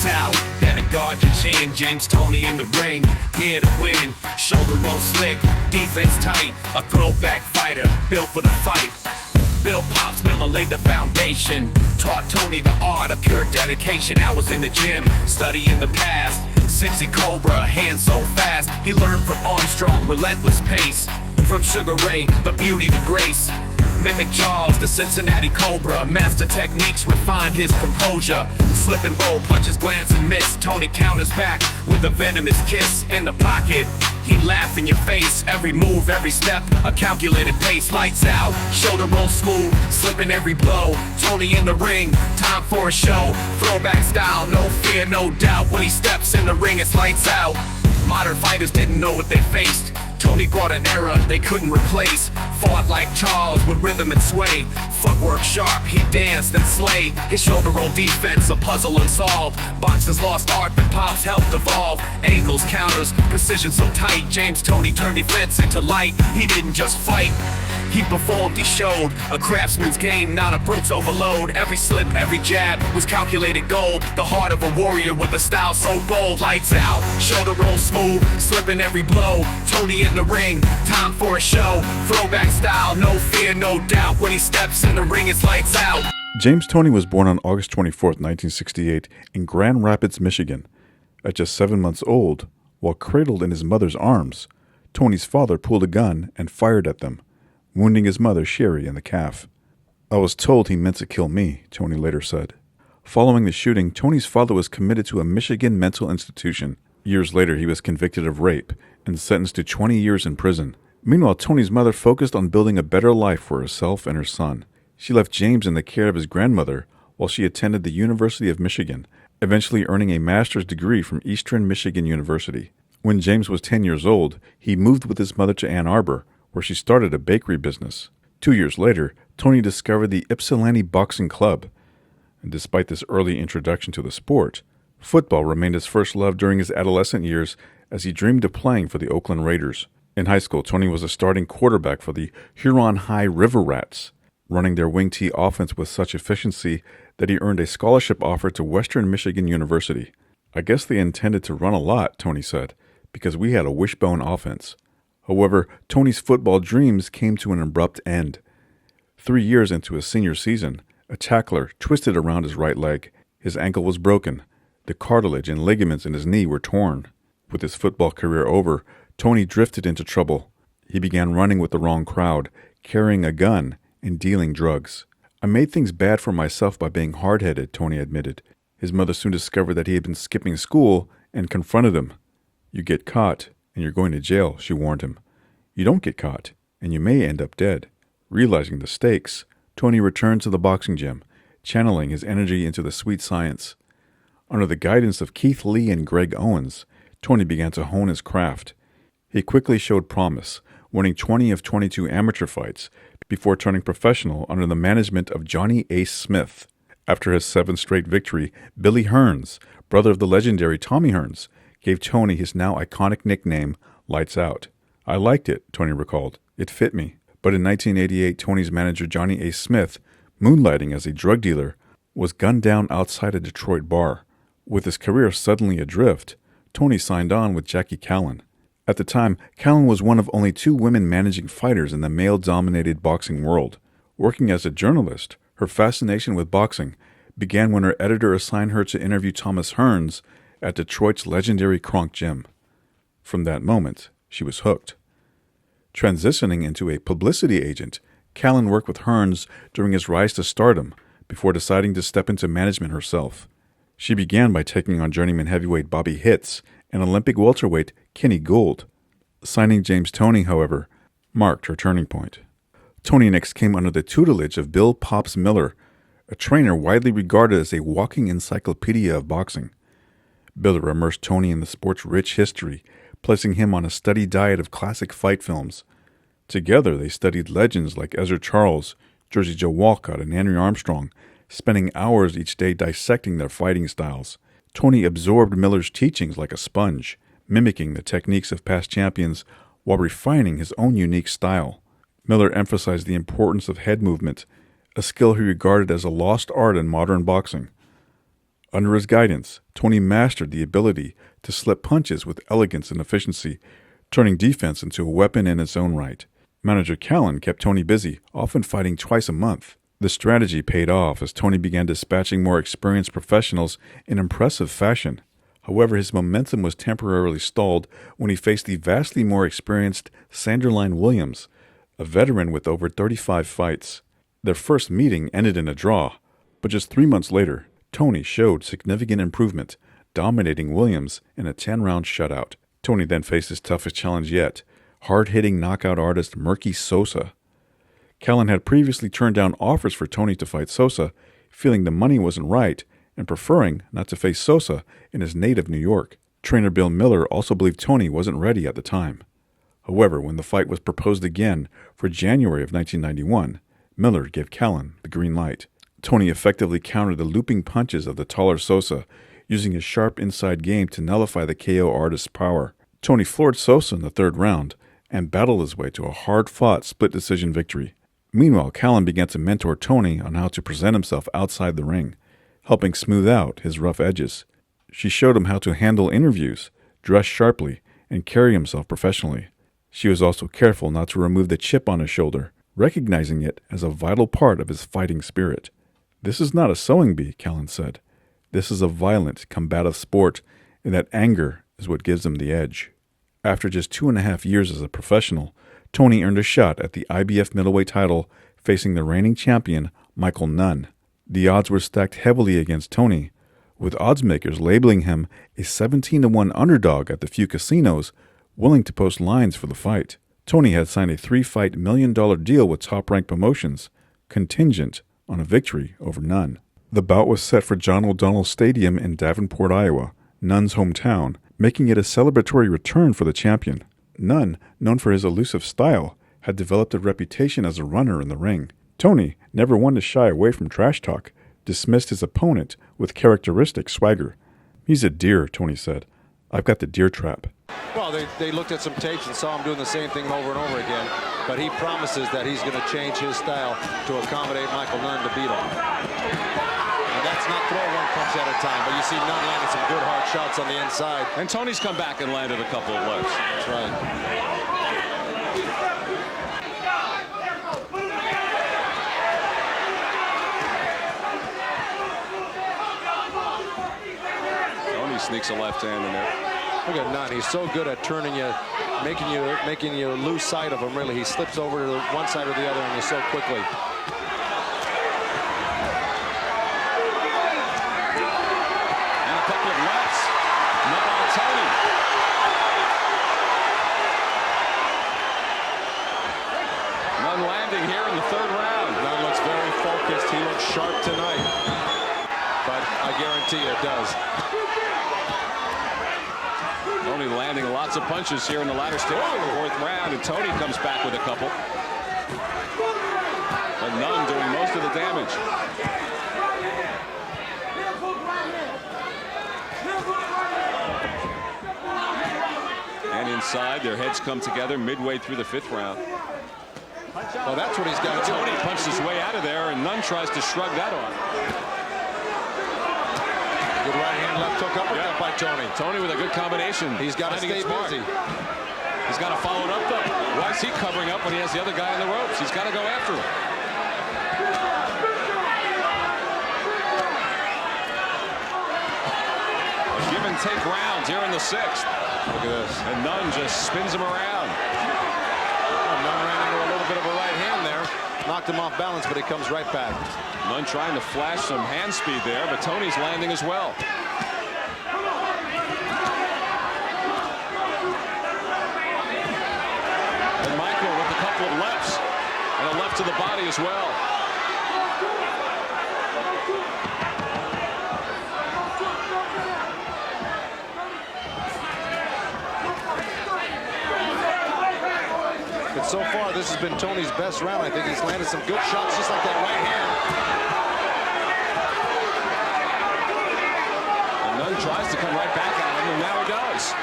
out. Better guard your chin. James Toney in the ring, here to win. Shoulder roll slick, defense tight. A throwback fighter, built for the fight. Bill Pops Miller laid the foundation. Taught Toney the art of pure dedication. I was in the gym, studying the past. 60 Cobra, hands so fast. He learned from Armstrong, relentless pace. From Sugar Ray, the beauty, the grace. Mimic Jaws, the Cincinnati Cobra. Master techniques, refined his composure. Slip and roll, punches, glance and miss. Toney counters back with a venomous kiss in the pocket. He laughs in your face, every move, every step, a calculated pace. Lights out, shoulder roll smooth, slipping every blow. Toney in the ring, time for a show. Throwback style, no fear, no doubt. When he steps in the ring, it's lights out. Modern fighters didn't know what they faced. Toney brought an era they couldn't replace. Fought like Charles with rhythm and sway. Footwork sharp, he danced and slayed. His shoulder roll defense, a puzzle unsolved. Boxers lost art, but Pops helped evolve. Angles, counters, precision so tight. James Toney turned defense into light. He didn't just fight, he performed, he showed a craftsman's game, not a brute's overload. Every slip, every jab was calculated gold. The heart of a warrior with a style so bold. Lights out, shoulder roll smooth, slipping every blow. Toney in the ring, time for a show. Throwback style, no fear, no doubt. When he steps in the ring, it's lights out. James Toney was born on August 24th, 1968 in Grand Rapids, Michigan. At just 7 months old, while cradled in his mother's arms, Toney's father pulled a gun and fired at them, wounding his mother, Sherry, in the calf. "I was told he meant to kill me," Toney later said. Following the shooting, Toney's father was committed to a Michigan mental institution. Years later, he was convicted of rape and sentenced to 20 years in prison. Meanwhile, Toney's mother focused on building a better life for herself and her son. She left James in the care of his grandmother while she attended the University of Michigan, eventually earning a master's degree from Eastern Michigan University. When James was 10 years old, he moved with his mother to Ann Arbor, where she started a bakery business. 2 years later, Toney discovered the Ypsilanti Boxing Club. And despite this early introduction to the sport, football remained his first love during his adolescent years as he dreamed of playing for the Oakland Raiders. In high school, Toney was a starting quarterback for the Huron High River Rats, running their wing tee offense with such efficiency that he earned a scholarship offer to Western Michigan University. "I guess they intended to run a lot," Toney said, "because we had a wishbone offense." However, Toney's football dreams came to an abrupt end. 3 years into his senior season, a tackler twisted around his right leg. His ankle was broken. The cartilage and ligaments in his knee were torn. With his football career over, Toney drifted into trouble. He began running with the wrong crowd, carrying a gun, and dealing drugs. "I made things bad for myself by being hard-headed," Toney admitted. His mother soon discovered that he had been skipping school and confronted him. "You get caught, and you're going to jail," she warned him. "You don't get caught, and you may end up dead." Realizing the stakes, Toney returned to the boxing gym, channeling his energy into the sweet science. Under the guidance of Keith Lee and Greg Owens, Toney began to hone his craft. He quickly showed promise, winning 20 of 22 amateur fights before turning professional under the management of Johnny Ace Smith. After his 7th straight victory, Billy Hearns, brother of the legendary Tommy Hearns, gave Toney his now iconic nickname, Lights Out. "I liked it," Toney recalled. "It fit me." But in 1988, Toney's manager Johnny Ace Smith, moonlighting as a drug dealer, was gunned down outside a Detroit bar. With his career suddenly adrift, Toney signed on with Jackie Callan. At the time, Callan was one of only 2 women managing fighters in the male-dominated boxing world. Working as a journalist, her fascination with boxing began when her editor assigned her to interview Thomas Hearns at Detroit's legendary Kronk Gym. From that moment, she was hooked. Transitioning into a publicity agent, Callan worked with Hearns during his rise to stardom before deciding to step into management herself. She began by taking on journeyman heavyweight Bobby Hitz and Olympic welterweight Kenny Gould. Signing James Toney, however, marked her turning point. Toney next came under the tutelage of Bill Pops Miller, a trainer widely regarded as a walking encyclopedia of boxing. Miller immersed Toney in the sport's rich history, placing him on a steady diet of classic fight films. Together, they studied legends like Ezra Charles, Jersey Joe Walcott, and Henry Armstrong, spending hours each day dissecting their fighting styles. Toney absorbed Miller's teachings like a sponge, mimicking the techniques of past champions while refining his own unique style. Miller emphasized the importance of head movement, a skill he regarded as a lost art in modern boxing. Under his guidance, Toney mastered the ability to slip punches with elegance and efficiency, turning defense into a weapon in its own right. Manager McCallum kept Toney busy, often fighting twice a month. The strategy paid off as Toney began dispatching more experienced professionals in impressive fashion. However, his momentum was temporarily stalled when he faced the vastly more experienced Sanderline Williams, a veteran with over 35 fights. Their first meeting ended in a draw, but just 3 months later, Toney showed significant improvement, dominating Williams in a 10-round shutout. Toney then faced his toughest challenge yet, hard-hitting knockout artist Murky Sosa. Callan had previously turned down offers for Toney to fight Sosa, feeling the money wasn't right and preferring not to face Sosa in his native New York. Trainer Bill Miller also believed Toney wasn't ready at the time. However, when the fight was proposed again for January of 1991, Miller gave Callan the green light. Toney effectively countered the looping punches of the taller Sosa, using his sharp inside game to nullify the KO artist's power. Toney floored Sosa in the third round and battled his way to a hard-fought split-decision victory. Meanwhile, Callan began to mentor Toney on how to present himself outside the ring, helping smooth out his rough edges. She showed him how to handle interviews, dress sharply, and carry himself professionally. She was also careful not to remove the chip on his shoulder, recognizing it as a vital part of his fighting spirit. "This is not a sewing bee," Callan said. "This is a violent, combative sport, and that anger is what gives him the edge." After just 2.5 years as a professional, Toney earned a shot at the IBF middleweight title, facing the reigning champion, Michael Nunn. The odds were stacked heavily against Toney, with oddsmakers labeling him a 17-1 underdog at the few casinos willing to post lines for the fight. Toney had signed a 3-fight $1 million deal with Top Rank Promotions, contingent on a victory over Nunn. The bout was set for John O'Donnell Stadium in Davenport, Iowa, Nunn's hometown, making it a celebratory return for the champion. Nunn, known for his elusive style, had developed a reputation as a runner in the ring. Toney, never one to shy away from trash talk, dismissed his opponent with characteristic swagger. "He's a deer," Toney said. "I've got the deer trap." Well, they looked at some tapes and saw him doing the same thing over and over again, but he promises that he's going to change his style to accommodate Michael Nunn to beat him. And that's not throw one punch at a time, but you see Nunn landing some good hard shots on the inside. And Toney's come back and landed a couple of lefts. That's right. Toney sneaks a left hand in there. Look at Nunn. He's so good at turning you, making you lose sight of him, really. He slips over to one side or the other and you so quickly. And a couple of lefts. Not on Toney. Nunn landing here in the third round. Nunn looks very focused. He looks sharp tonight. But I guarantee you it does. Toney landing lots of punches here in the latter stage of the fourth round, and Toney comes back with a couple. But Nunn doing most of the damage. And inside, their heads come together midway through the fifth round. Well, that's what he's got to do. Toney punches his way out of there, and Nunn tries to shrug that off. Good right hand, left hook uppercut by Toney. Toney with a good combination. He's got to stay busy. He's got to follow it up, though. Why is he covering up when he has the other guy on the ropes? He's got to go after him. Give and take rounds here in the sixth. Look at this. And Nunn just spins him around. Nunn ran into a little bit of a right hand there. Knocked him off balance, but he comes right back. Nunn trying to flash some hand speed there, but Toney's landing as well. And Michael with a couple of lefts and a left to the body as well. But so far, this has been Toney's best round. I think he's landed some good shots, just like that right hand. And Nunn tries to come right back at him, and now he does.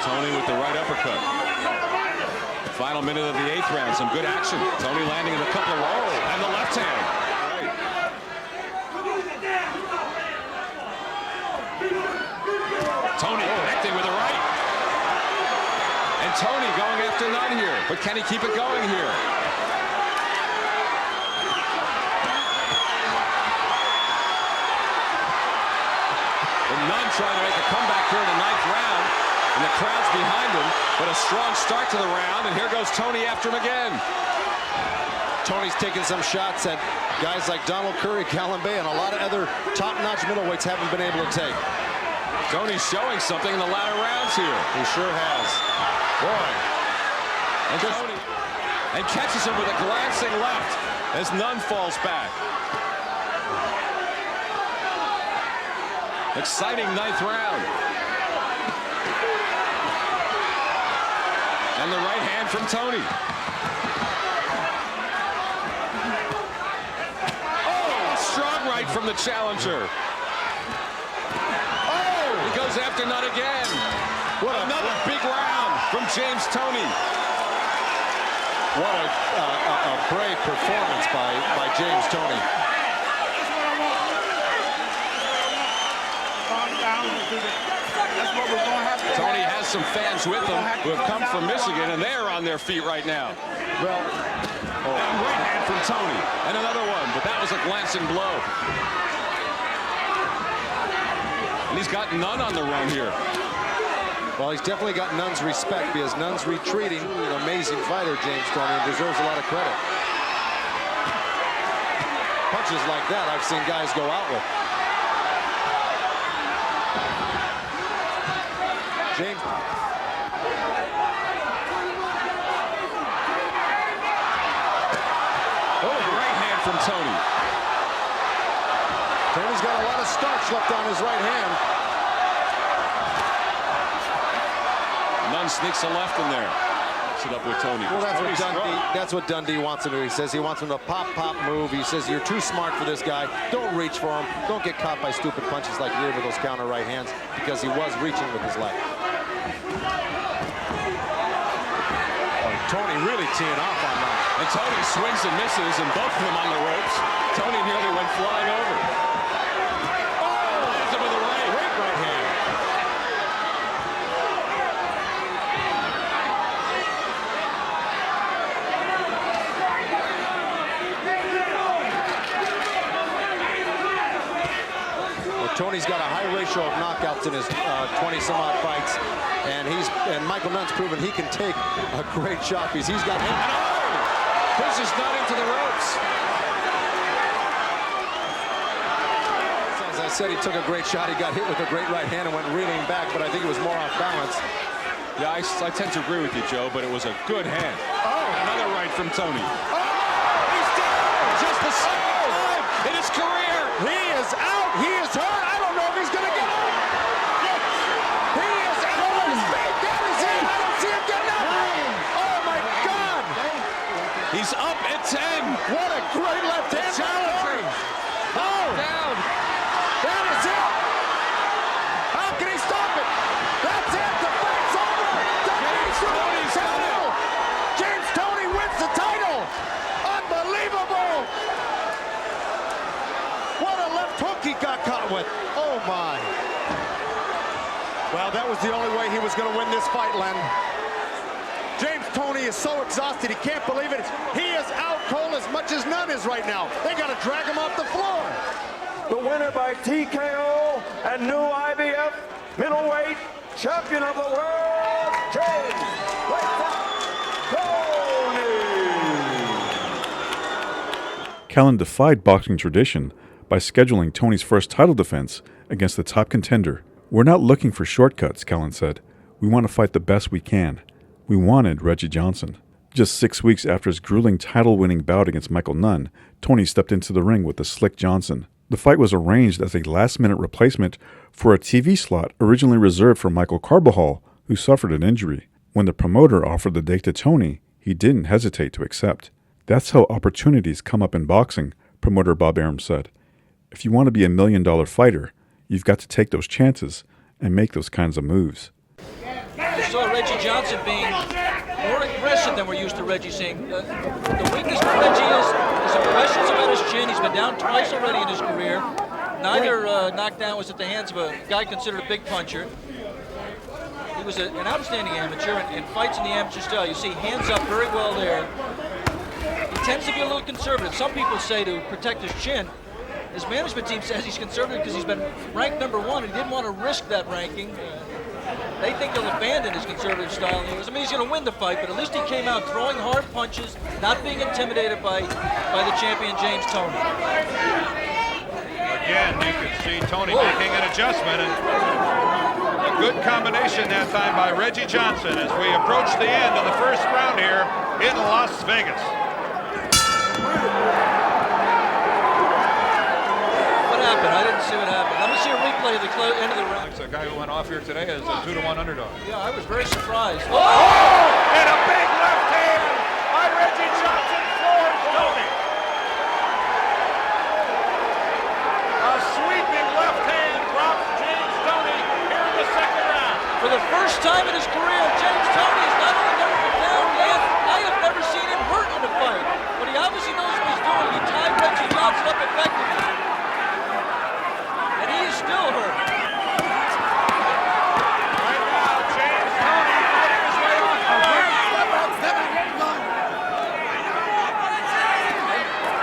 Toney with the right uppercut. Final minute of the eighth round. Some good action. Toney landing in a couple of rolls, and the left hand. Toney connecting with the right. And Toney going after Nunn here. But can he keep it going here? And Nunn trying to make a comeback here in the 9th round. And the crowd's behind him. But a strong start to the round. And here goes Toney after him again. Toney's taking some shots at guys like Donald Curry, Callum Bay, and a lot of other top-notch middleweights haven't been able to take. Toney's showing something in the latter rounds here. He sure has. Boy. And catches him with a glancing left as Nunn falls back. Exciting 9th round. And the right hand from Toney. Strong right from the challenger. Oh! He goes after Nunn again. What another big round from James Toney. What a brave performance by James Toney. Toney has some fans with him who have come from Michigan, and they're on their feet right now. Well, right hand from Toney, and another one, but that was a glancing blow. And he's got Nunn on the run here. Well, he's definitely got Nunn's respect because Nunn's retreating. An amazing fighter, James Toney, and deserves a lot of credit. Punches like that I've seen guys go out with. James. From Toney. Toney's got a lot of starch left on his right hand. Nunn sneaks a left in there. Sit up with Toney. Well, that's what Dundee wants him to do. He says he wants him to pop move. He says you're too smart for this guy. Don't reach for him. Don't get caught by stupid punches like you did with those counter right hands, because he was reaching with his left. Toney really teeing off on that. And Toney swings and misses, and both of them on the ropes. Toney nearly went flying over. Oh, lands him with a right hand. Well, Toney's got a high ratio of knockouts in his 20-some-odd fights, and Michael Nunn's proven he can take a great shot because he's got him. Pushes Nunn into the ropes. As I said, he took a great shot. He got hit with a great right hand and went reeling back, but I think it was more off balance. Yeah, I tend to agree with you, Joe, but it was a good hand. Oh! Another right from Toney. Oh! He's down! Just the second time in his career. He is out. He is hurt. I don't know if he's going to get up. He is out on his feet. That is it. I don't see him getting up. Oh, my God. He's up at 10. What a great left hand. Challenger. Oh, Down. that is it. How can he stop it? That's it. The fight's over. Toney's got it. James Toney wins the title. Unbelievable. What a left hook he got caught with. Oh, my. Well, that was the only way he was going to win this fight, Len. James Toney is so exhausted, he can't believe it. He is out cold as much as Nunn is right now. They got to drag him off the floor. The winner by TKO and new IBF middleweight champion of the world, James Toney. Callan defied boxing tradition by scheduling Toney's first title defense against the top contender. "We're not looking for shortcuts," Callan said. "We want to fight the best we can. We wanted Reggie Johnson." Just 6 weeks after his grueling title-winning bout against Michael Nunn, Toney stepped into the ring with the Slick Johnson. The fight was arranged as a last-minute replacement for a TV slot originally reserved for Michael Carbajal, who suffered an injury. When the promoter offered the date to Toney, he didn't hesitate to accept. "That's how opportunities come up in boxing," promoter Bob Arum said. "If you want to be a $1 million fighter, you've got to take those chances and make those kinds of moves." We saw Reggie Johnson being more aggressive than we're used to Reggie seeing. The weakness for Reggie is his impressions about his chin. He's been down twice already in his career. Neither knockdown was at the hands of a guy considered a big puncher. was an outstanding amateur and fights in the amateur style. You see hands up very well there. He tends to be a little conservative. Some people say to protect his chin. His management team says he's conservative because he's been ranked #1 and he didn't want to risk that ranking. They think he'll abandon his conservative style. I mean, he's going to win the fight, but at least he came out throwing hard punches, not being intimidated by the champion, James Toney. Again, you can see Toney making an adjustment, and a good combination that time by Reggie Johnson as we approach the end of the first round here in Las Vegas. What happened? I didn't see what happened. Let me see a replay of the end of the round. The guy who went off here today is a 2-to-1 underdog. Yeah, I was very surprised. Oh! And a big left hand by Reggie Johnson floors Toney. A sweeping left hand drops James Toney here in the second round. For the first time in his career, James Toney has not only never been down yet, I have never seen him hurt in a fight. But he obviously knows what he's doing. He tied Reggie Johnson up effectively. And he is still hurt. Right now, James Toney fighting his way off the line.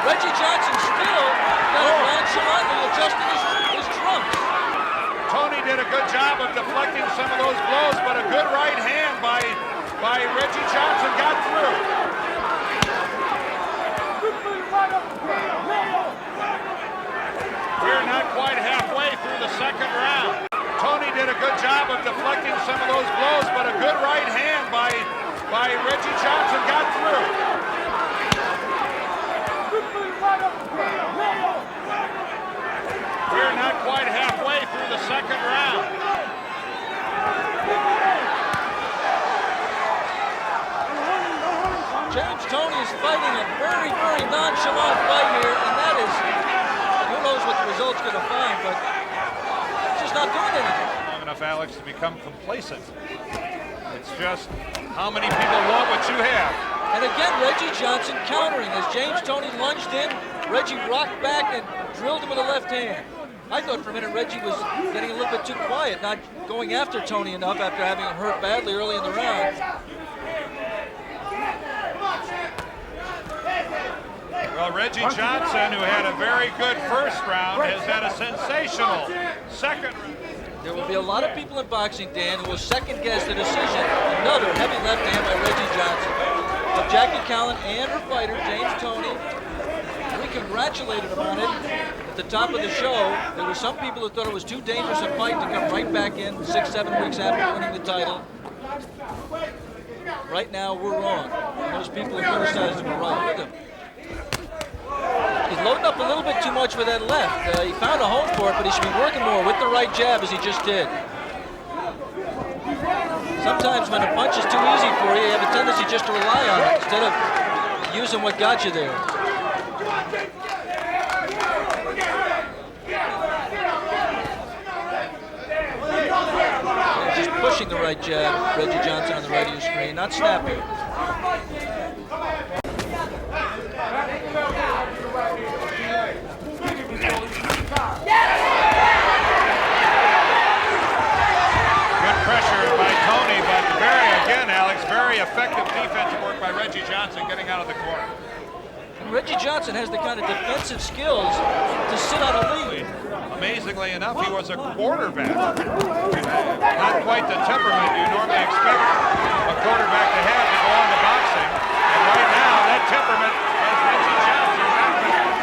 Reggie Johnson still got it nonchalantly adjusting his trunks. Toney did a good job of deflecting some of those blows, but a good right hand by Reggie Johnson got through. We're not quite halfway through the second round. Toney did a good job of deflecting some of those blows, but a good right hand by Reggie Johnson got through. We're not quite halfway through the second round. James Toney is fighting a very, very nonchalant fight here, and that is, who knows what the result's going to find, but it's just not doing anything. Long enough, Alex, to become complacent. It's just how many people want what you have. And again, Reggie Johnson countering. As James Toney lunged in, Reggie rocked back and drilled him with a left hand. I thought for a minute Reggie was getting a little bit too quiet, not going after Toney enough after having him hurt badly early in the round. Well, Reggie Johnson, who had a very good first round, has had a sensational second round. There will be a lot of people in boxing, Dan, who will second-guess the decision. Another heavy left hand by Reggie Johnson. Of Jackie Callan and her fighter, James Toney. We congratulated him on it at the top of the show. There were some people who thought it was too dangerous a fight to come right back in 6-7 weeks after winning the title. Right now, we're wrong. Those people who criticized him were right with him. He's loading up a little bit too much with that left. He found a home for it, but he should be working more with the right jab as he just did. Sometimes when a punch is too easy for you, you have a tendency just to rely on it instead of using what got you there. Just pushing the right jab, Reggie Johnson on the right of your screen, not snapping. Pressure by Toney, but again, Alex, very effective defensive work by Reggie Johnson getting out of the corner. And Reggie Johnson has the kind of defensive skills to sit on a lead. Amazingly enough, he was a quarterback. Not quite the temperament you normally expect a quarterback to have to go on to boxing. And right now, that temperament has Reggie Johnson.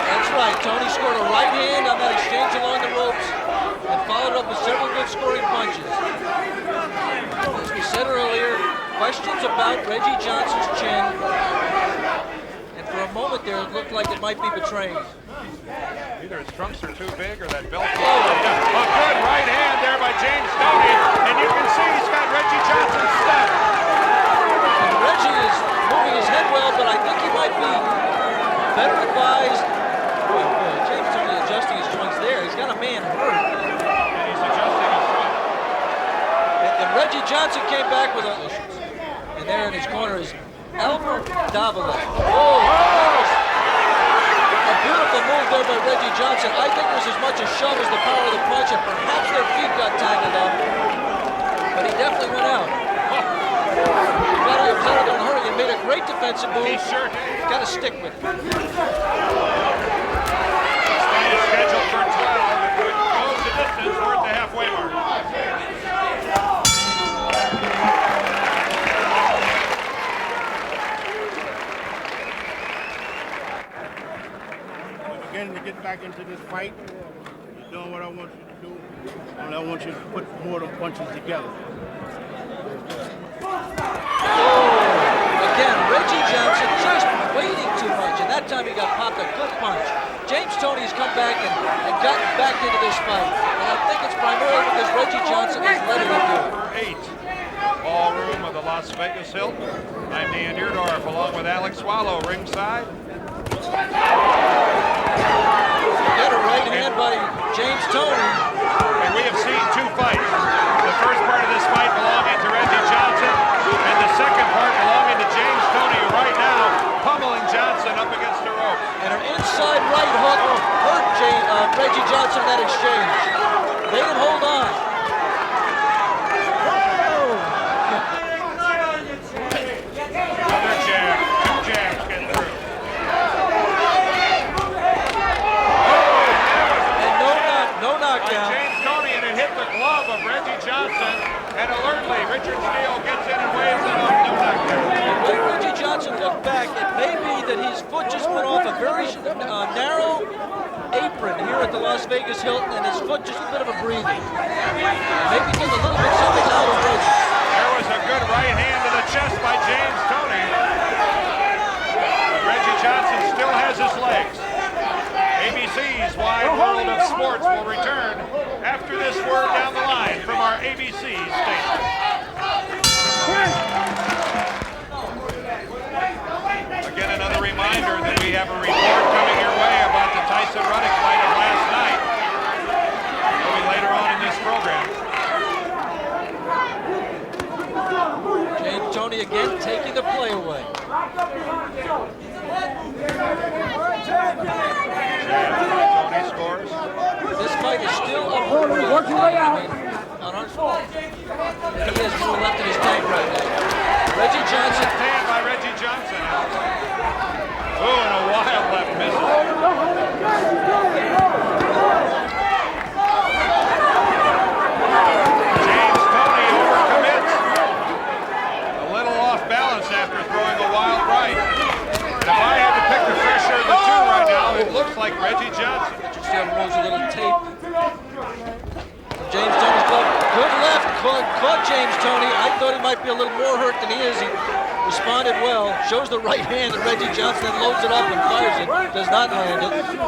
That's right. Toney scored a right hand on that exchange along the ropes and followed up with several good scoring punches. As we said earlier, questions about Reggie Johnson's chin, and for a moment there it looked like it might be betraying. Either his trunks are too big or that belt. A good right hand there by James Toney, and you can see he's got Reggie Johnson stuck. And Reggie is moving his head well, but I think he might be better advised. Boy, James Toney adjusting his joints there. He's got a man hurt. And he's adjusting his joints. And Reggie Johnson came back with a... And there in his corner is Albert Davila. Oh! A beautiful move there by Reggie Johnson. I think it was as much a shove as the power of the punch, and perhaps their feet got tangled up. But he definitely went out. He was out of the hurry and made a great defensive move. He sure did. Got to stick with it. This fight is scheduled for 12. If it goes the distance, we're at the halfway mark. Again, to get back into this fight, you're doing what I want you to do, and I want you to put more of the punches together. Again, Reggie Johnson just waiting too much, and that time he got popped a good punch. James Toney's come back and gotten back into this fight, and I think it's primarily because Reggie Johnson is letting him do it. 8. Ballroom of the Las Vegas Hilton. I'm Dan Deerdorf along with Alex Swallow ringside. Get a right hand by James Toney. And we have seen 2 fights. The first part of this fight belonging to Reggie Johnson, and the second part belonging to James Toney right now, pummeling Johnson up against the rope. And an inside right hook hurt Reggie Johnson in that exchange. Made him hold on. Another jab. 2 jabs getting through. And no knockdown. James Toney, and it hit the glove of Reggie Johnson, and alertly Richard Steele gets in and waves it off. No knockdown. When Reggie Johnson looked back, it may be that his foot just went off a very narrow apron here at the Las Vegas Hilton, and his foot just a bit of a breathing. Maybe just a little bit something out of Reggie. There was a good right hand to the chest by James Toney. But Reggie Johnson still has his legs. ABC's Wide World of Sports will return after this word down the line from our ABC station. Again, another reminder that we have a report coming your way about the Tyson Ruddock fight of last night. It'll be later on in this program. James Toney again taking the play away. Toney scores. This fight is still up for grabs. On our fault. He has more left in his tank right now. Reggie Johnson. Left hand by Reggie Johnson. Oh, and a wild left James Toney overcommits. A little off balance after throwing a wild right. And if I had to pick the fresher of the 2 right now, it looks like Reggie Johnson. Richard Steele rolls a little tape. James Toney's glove. Good left. Caught James Toney. I thought he might be a little more hurt than he is. He responded well. Shows the right hand, and Reggie Johnson then loads it up and fires it. Does not land it. These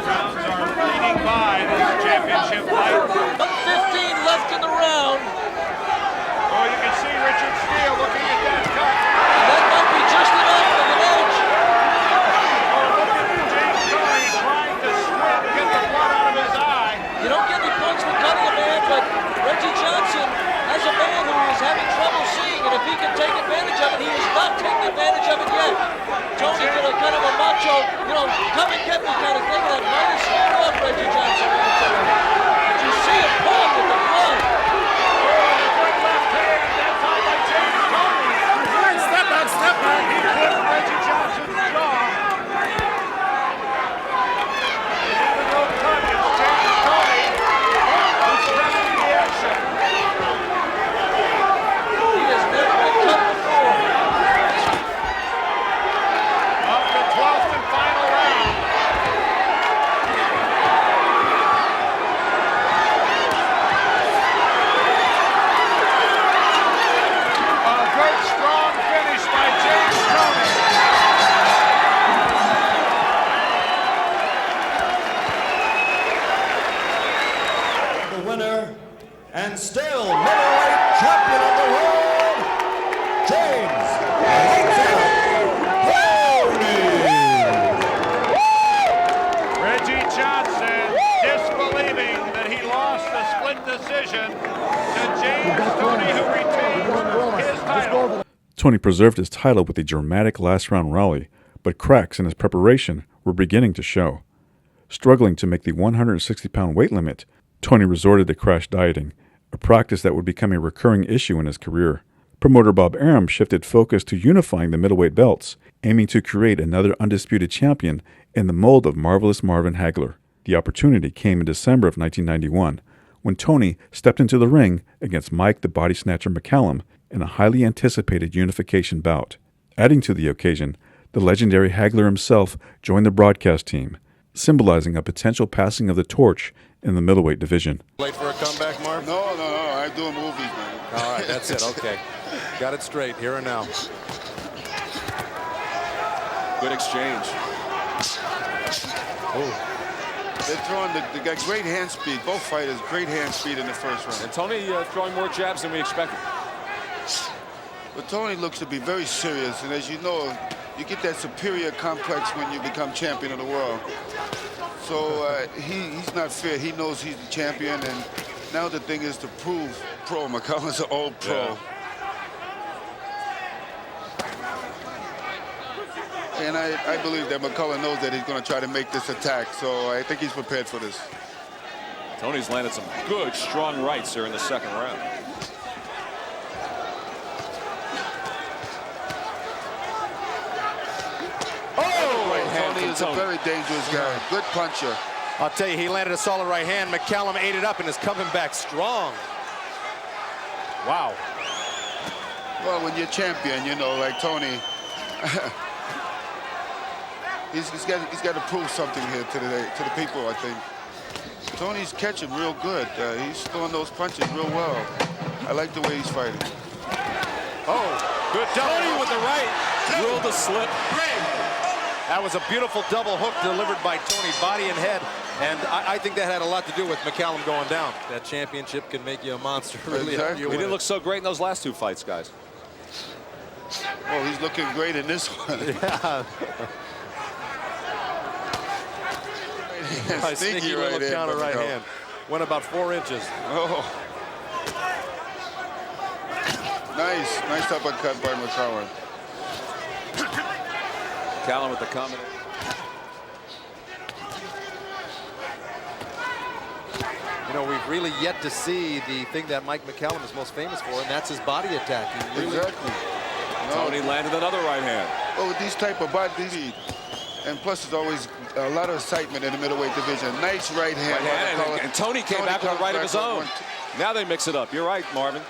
rounds are fleeting by this championship fight. 15 left in the round. Oh, you can see Richard Steele looking at that cut. And that might be just enough for the edge. James Toney trying to squint, get the blood out of his eye. You don't get any points for cutting a man, but Reggie Johnson has a man who is having trouble seeing, and if he can take advantage of it, he is not taking advantage of it yet. Toney did a kind of a macho, come and get me kind of thing that might have slowed up Reggie Johnson. But you see him pull with the blood. Step back. He clipped Reggie Johnson's jaw. Even though cut, it's James Toney who's pressing the action. He has never been cut before. Up the 12th and final round. A good strong finish by James Toney. The winner and still middleweight champion of the world, James Reggie Johnson disbelieving that he lost the split decision to James Toney, who retains his title. Toney preserved his title with a dramatic last-round rally, but cracks in his preparation were beginning to show. Struggling to make the 160-pound weight limit, Toney resorted to crash dieting, a practice that would become a recurring issue in his career. Promoter Bob Arum shifted focus to unifying the middleweight belts, aiming to create another undisputed champion in the mold of Marvelous Marvin Hagler. The opportunity came in December of 1991, when Toney stepped into the ring against Mike the Body Snatcher McCallum in a highly anticipated unification bout. Adding to the occasion, the legendary Hagler himself joined the broadcast team, symbolizing a potential passing of the torch in the middleweight division. Late for a comeback, Marv? No. I'm doing movies, man. All right, that's it. Okay. Got it straight here and now. Good exchange. Oh. They're throwing they got great hand speed. Both fighters, great hand speed in the first round. And Toney throwing more jabs than we expected. But Toney looks to be very serious, and as you know, you get that superior complex when you become champion of the world. So he's not feared. He knows he's the champion, and now the thing is to prove pro. McCallum's an old pro. Yeah. And I believe that McCallum knows that he's going to try to make this attack, so I think he's prepared for this. Toney's landed some good, strong rights here in the second round. Toney is a very dangerous guy. Good puncher. I'll tell you, he landed a solid right hand. McCallum ate it up and is coming back strong. Wow. Well, when you're champion, you know, like Toney, he's got to prove something here to the people, I think. Toney's catching real good. He's throwing those punches real well. I like the way he's fighting. Oh, good Toney with the right. Ruled the slip. That was a beautiful double hook delivered by Toney, body and head. And I think that had a lot to do with McCallum going down. That championship can make you a monster. Really. Exactly. He didn't look so great in those last two fights, guys. Oh, he's looking great in this one. Yeah. Sneaky right little in, counter right McCallum. hand. Went about 4 inches. Oh. Nice uppercut by McCallum. McCallum with the combination. You know, we've really yet to see the thing that Mike McCallum is most famous for, and that's his body attack. He really Exactly. Toney landed another right hand. Well, with these type of bodies, and plus there's always a lot of excitement in the middleweight division. Nice right hand. And Toney came back with a right of his own. Now they mix it up. You're right, Marvin.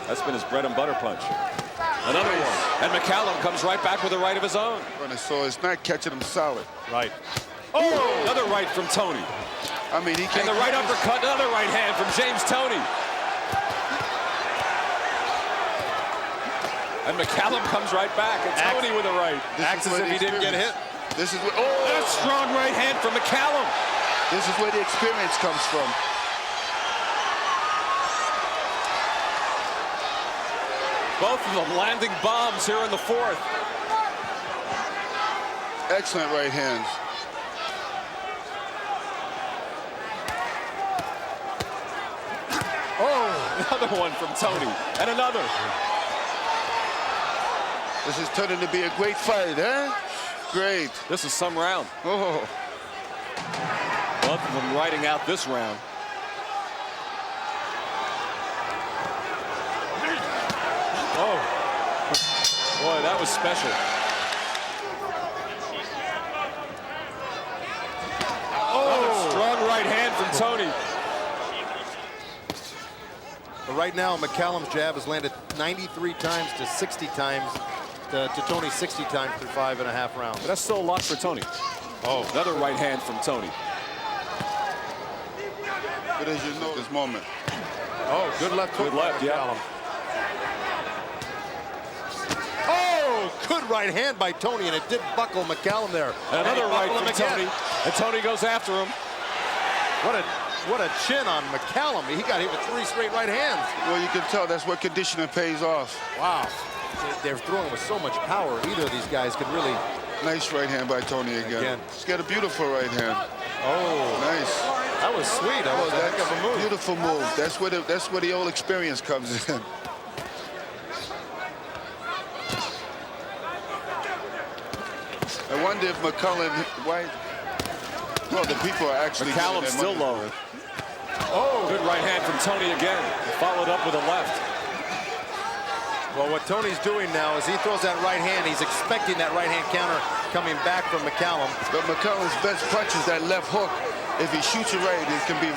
That's been his bread and butter punch. Another one. And McCallum comes right back with a right of his own. So it's not catching him solid. Right. Oh, another right from Toney. I mean, he can't. And the right uppercut, another right hand from James Toney. And McCallum comes right back, and Toney with a right. Acts as if he didn't get hit. This is what. A strong right hand from McCallum. This is where the experience comes from. Both of them landing bombs here in the fourth. Excellent right hands. Oh, another one from Toney, and another. This is turning to be a great fight, eh? Great. This is some round. Oh. Both of them riding out this round. Oh, boy, that was special. Oh, strong right hand from Toney. But right now, McCallum's jab has landed 93 times to 60 times to Toney 60 times through 5.5 rounds. But that's still a lot for Toney. Oh, another right hand from Toney. But as you know, this moment. Oh, good left hook. Good left, yeah. Oh, good right hand by Toney, and it did buckle McCallum there. And another right from again. Toney. And Toney goes after him. What a chin on McCallum. He got hit with 3 straight right hands. Well, you can tell that's where conditioning pays off. Wow. They're throwing with so much power. Either of these guys could really. Nice right hand by Toney again. He's got a beautiful right hand. Oh, nice. That was sweet. That was a heck of a move. Beautiful move. That's where the old experience comes in. I wonder if McCallum, why Well, the people are actually McCallum giving still their money low. for it. Oh, good right hand from Toney again. Followed up with a left. Well, what Tony's doing now is he throws that right hand. He's expecting that right hand counter coming back from McCallum. But McCallum's best punch is that left hook. If he shoots it right, it can be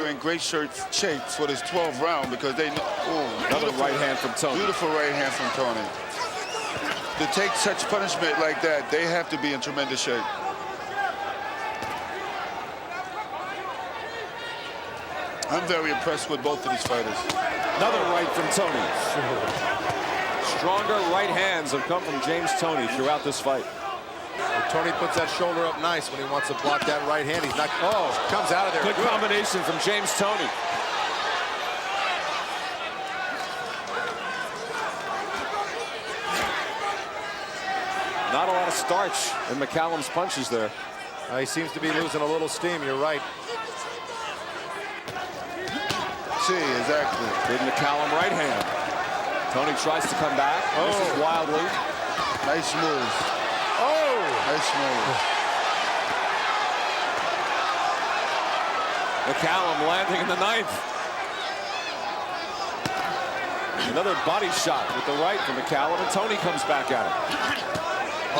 in great shape for this 12th round because they know. Oh, another right hand from Toney. Beautiful right hand from Toney. To take such punishment like that, they have to be in tremendous shape. I'm very impressed with both of these fighters. Another right from Toney. Stronger right hands have come from James Toney throughout this fight. Well, Toney puts that shoulder up nice when he wants to block that right hand. He's not. Oh, comes out of there. Good combination from James Toney. Not a lot of starch in McCallum's punches there. He seems to be losing a little steam. You're right. See, exactly. Good McCallum right hand. Toney tries to come back. Misses wildly. Nice move. Oh! Nice move. McCallum landing in the 9th. Another body shot with the right from McCallum, and Toney comes back at him.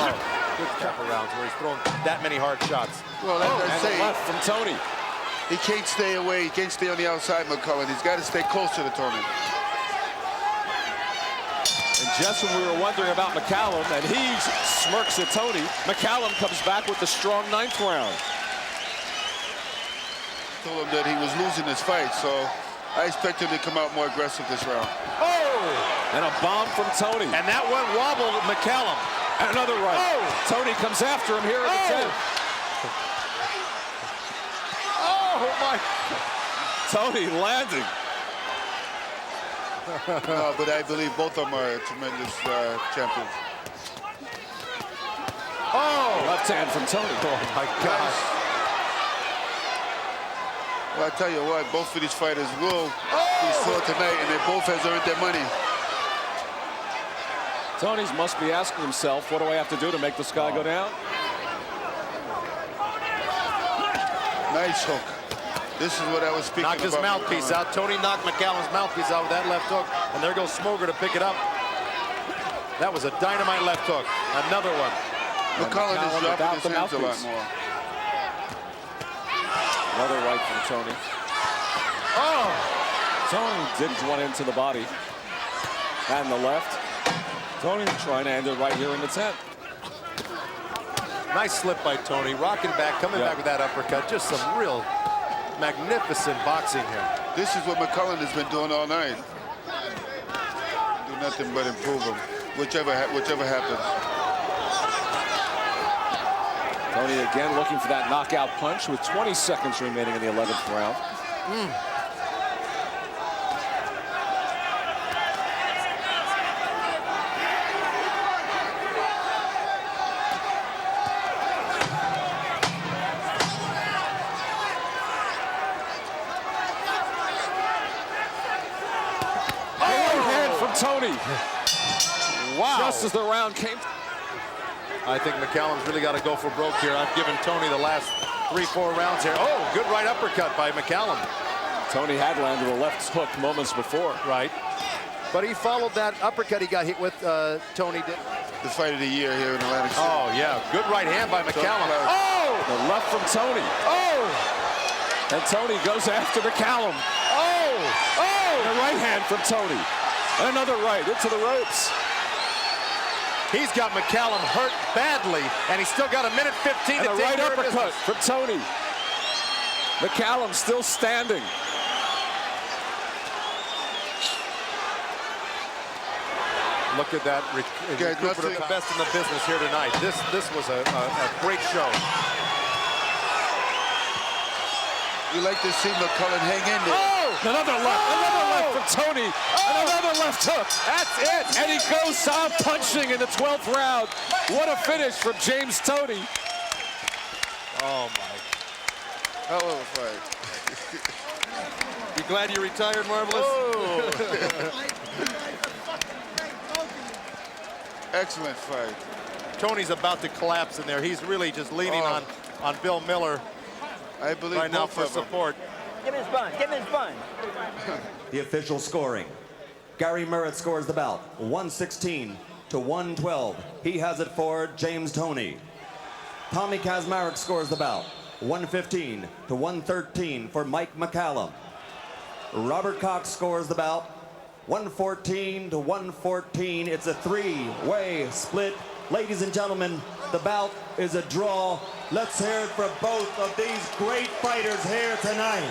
Oh, good couple rounds where he's throwing that many hard shots. Well, And the left from Toney. He can't stay away. He can't stay on the outside, McCallum. He's got to stay closer to Toney. And just when we were wondering about McCallum, and he smirks at Toney, McCallum comes back with the strong 9th round. Told him that he was losing this fight, so I expect him to come out more aggressive this round. Oh! And a bomb from Toney. And that one wobbled McCallum. And another right. Oh! Toney comes after him here in the 10th. Oh my! Toney landing. No, but I believe both of them are tremendous champions. Oh! Left hand from Toney. Oh my gosh. Well, I tell you what, both of these fighters will be sore tonight, and they both has earned their money. Toney's must be asking himself, what do I have to do to make this guy go down? Nice hook. This is what I was speaking about. Knocked his mouthpiece out. Toney knocked McCallum's mouthpiece out with that left hook. And there goes Smoker to pick it up. That was a dynamite left hook. Another one. McCallum is dropping his hands a lot more. Another right from Toney. Oh! Toney digs one into the body. And the left. Toney trying to end it right here in the 10th. Nice slip by Toney. Rocking back, coming back with that uppercut. Just some real magnificent boxing here. This is what McCallum has been doing all night. Do nothing but improve him, whichever happens. Toney again looking for that knockout punch with 20 seconds remaining in the 11th round. Toney. Wow. Just as the round came. I think McCallum's really got to go for broke here. I've given Toney the last 3-4 rounds here. Oh, good right uppercut by McCallum. Toney had landed a left hook moments before. Right. But he followed that uppercut he got hit with, Toney did. The fight of the year here in Atlantic City. Oh, yeah. Good right hand by McCallum. Oh! The left from Toney. Oh! And Toney goes after McCallum. Oh! Oh! The right hand from Toney. And another right into the ropes. He's got McCallum hurt badly, and he's still got a minute 15 and to a take right care of uppercut business. from Toney. McCallum still standing. Look at that. Recuperative, the best in the business here tonight. This was a great show. You like to see McCallum hang in there. Oh! Another left from Toney. And another left hook. That's it. And he goes out punching in the 12th round. What a finish from James Toney. Oh my. Hell of a fight. You glad you retired, Marvelous? Oh. Excellent fight. Toney's about to collapse in there. He's really just leaning on Bill Miller. I believe Right now both for of them. support. Give me his bun. Give me his bun. The official scoring. Gary Merritt scores the bout, 116 to 112. He has it for James Toney. Tommy Kazmarek scores the bout, 115 to 113 for Mike McCallum. Robert Cox scores the bout, 114 to 114. It's a three-way split. Ladies and gentlemen, the bout is a draw. Let's hear it for both of these great fighters here tonight.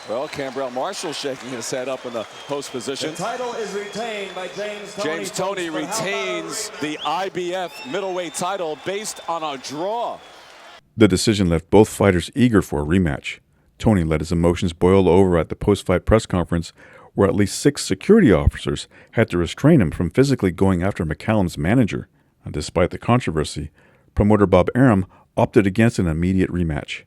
Well, Cambrell Marshall shaking his head up in the host position. The title is retained by James Toney. James Toney retains the IBF middleweight title based on a draw. The decision left both fighters eager for a rematch. Toney let his emotions boil over at the post-fight press conference, where at least 6 security officers had to restrain him from physically going after McCallum's manager. And despite the controversy, promoter Bob Arum opted against an immediate rematch.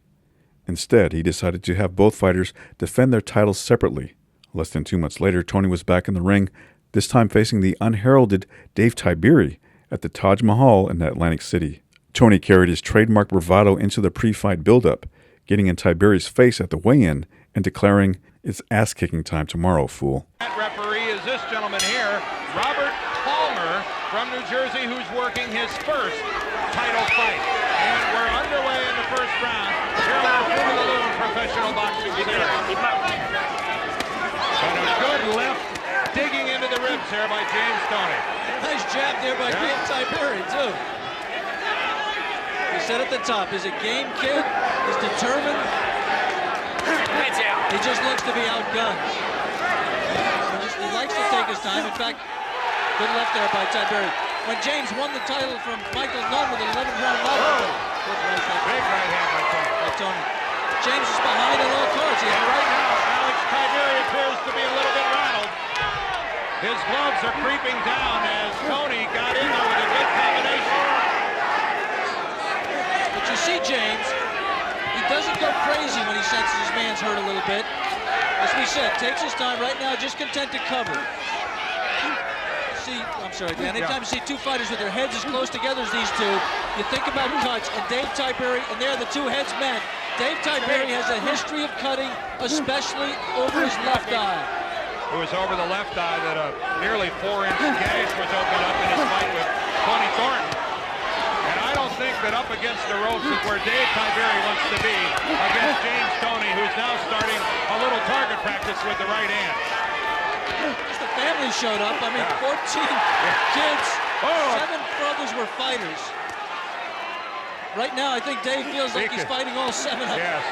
Instead, he decided to have both fighters defend their titles separately. Less than 2 months later, Toney was back in the ring, this time facing the unheralded Dave Tiberi at the Taj Mahal in Atlantic City. Toney carried his trademark bravado into the pre-fight build-up, getting in Tiberi's face at the weigh-in and declaring, "It's ass-kicking time tomorrow, fool." That referee is this gentleman here, Robert Palmer from New Jersey, who's working his first title fight. And we're underway in the first round here on our Fruit professional boxing series. And a good left digging into the ribs here by James Toney. Nice jab there by Dave Tiberi, too. He said at the top, he's a game kid, he's determined. He just looks to be outgunned. He likes to take his time. In fact, good left there by Tiberi. When James won the title from Michael Nunn with an 11th-round knockout. Big right hand by Toney. James is behind on all cards. And right now, Alex Tiberi appears to be a little bit rattled. His gloves are creeping down as Toney got in there with a good combination. But you see James, he doesn't go crazy when he senses his man's hurt a little bit. As we said, takes his time right now, just content to cover. Anytime you see 2 fighters with their heads as close together as these 2, you think about cuts, and Dave Tiberi, and there the 2 heads met. Dave Tiberi has a history of cutting, especially over his left eye. It was over the left eye that a nearly 4-inch gash was opened up in his fight with Tony Thornton. And I don't think that up against the ropes is where Dave Tiberi wants to be against James Toney, who's now starting a little target practice with the right hand. Just the family showed up. I mean, 14 kids, 7 brothers were fighters. Right now, I think Dave feels like he's fighting all 7 of them. Yes.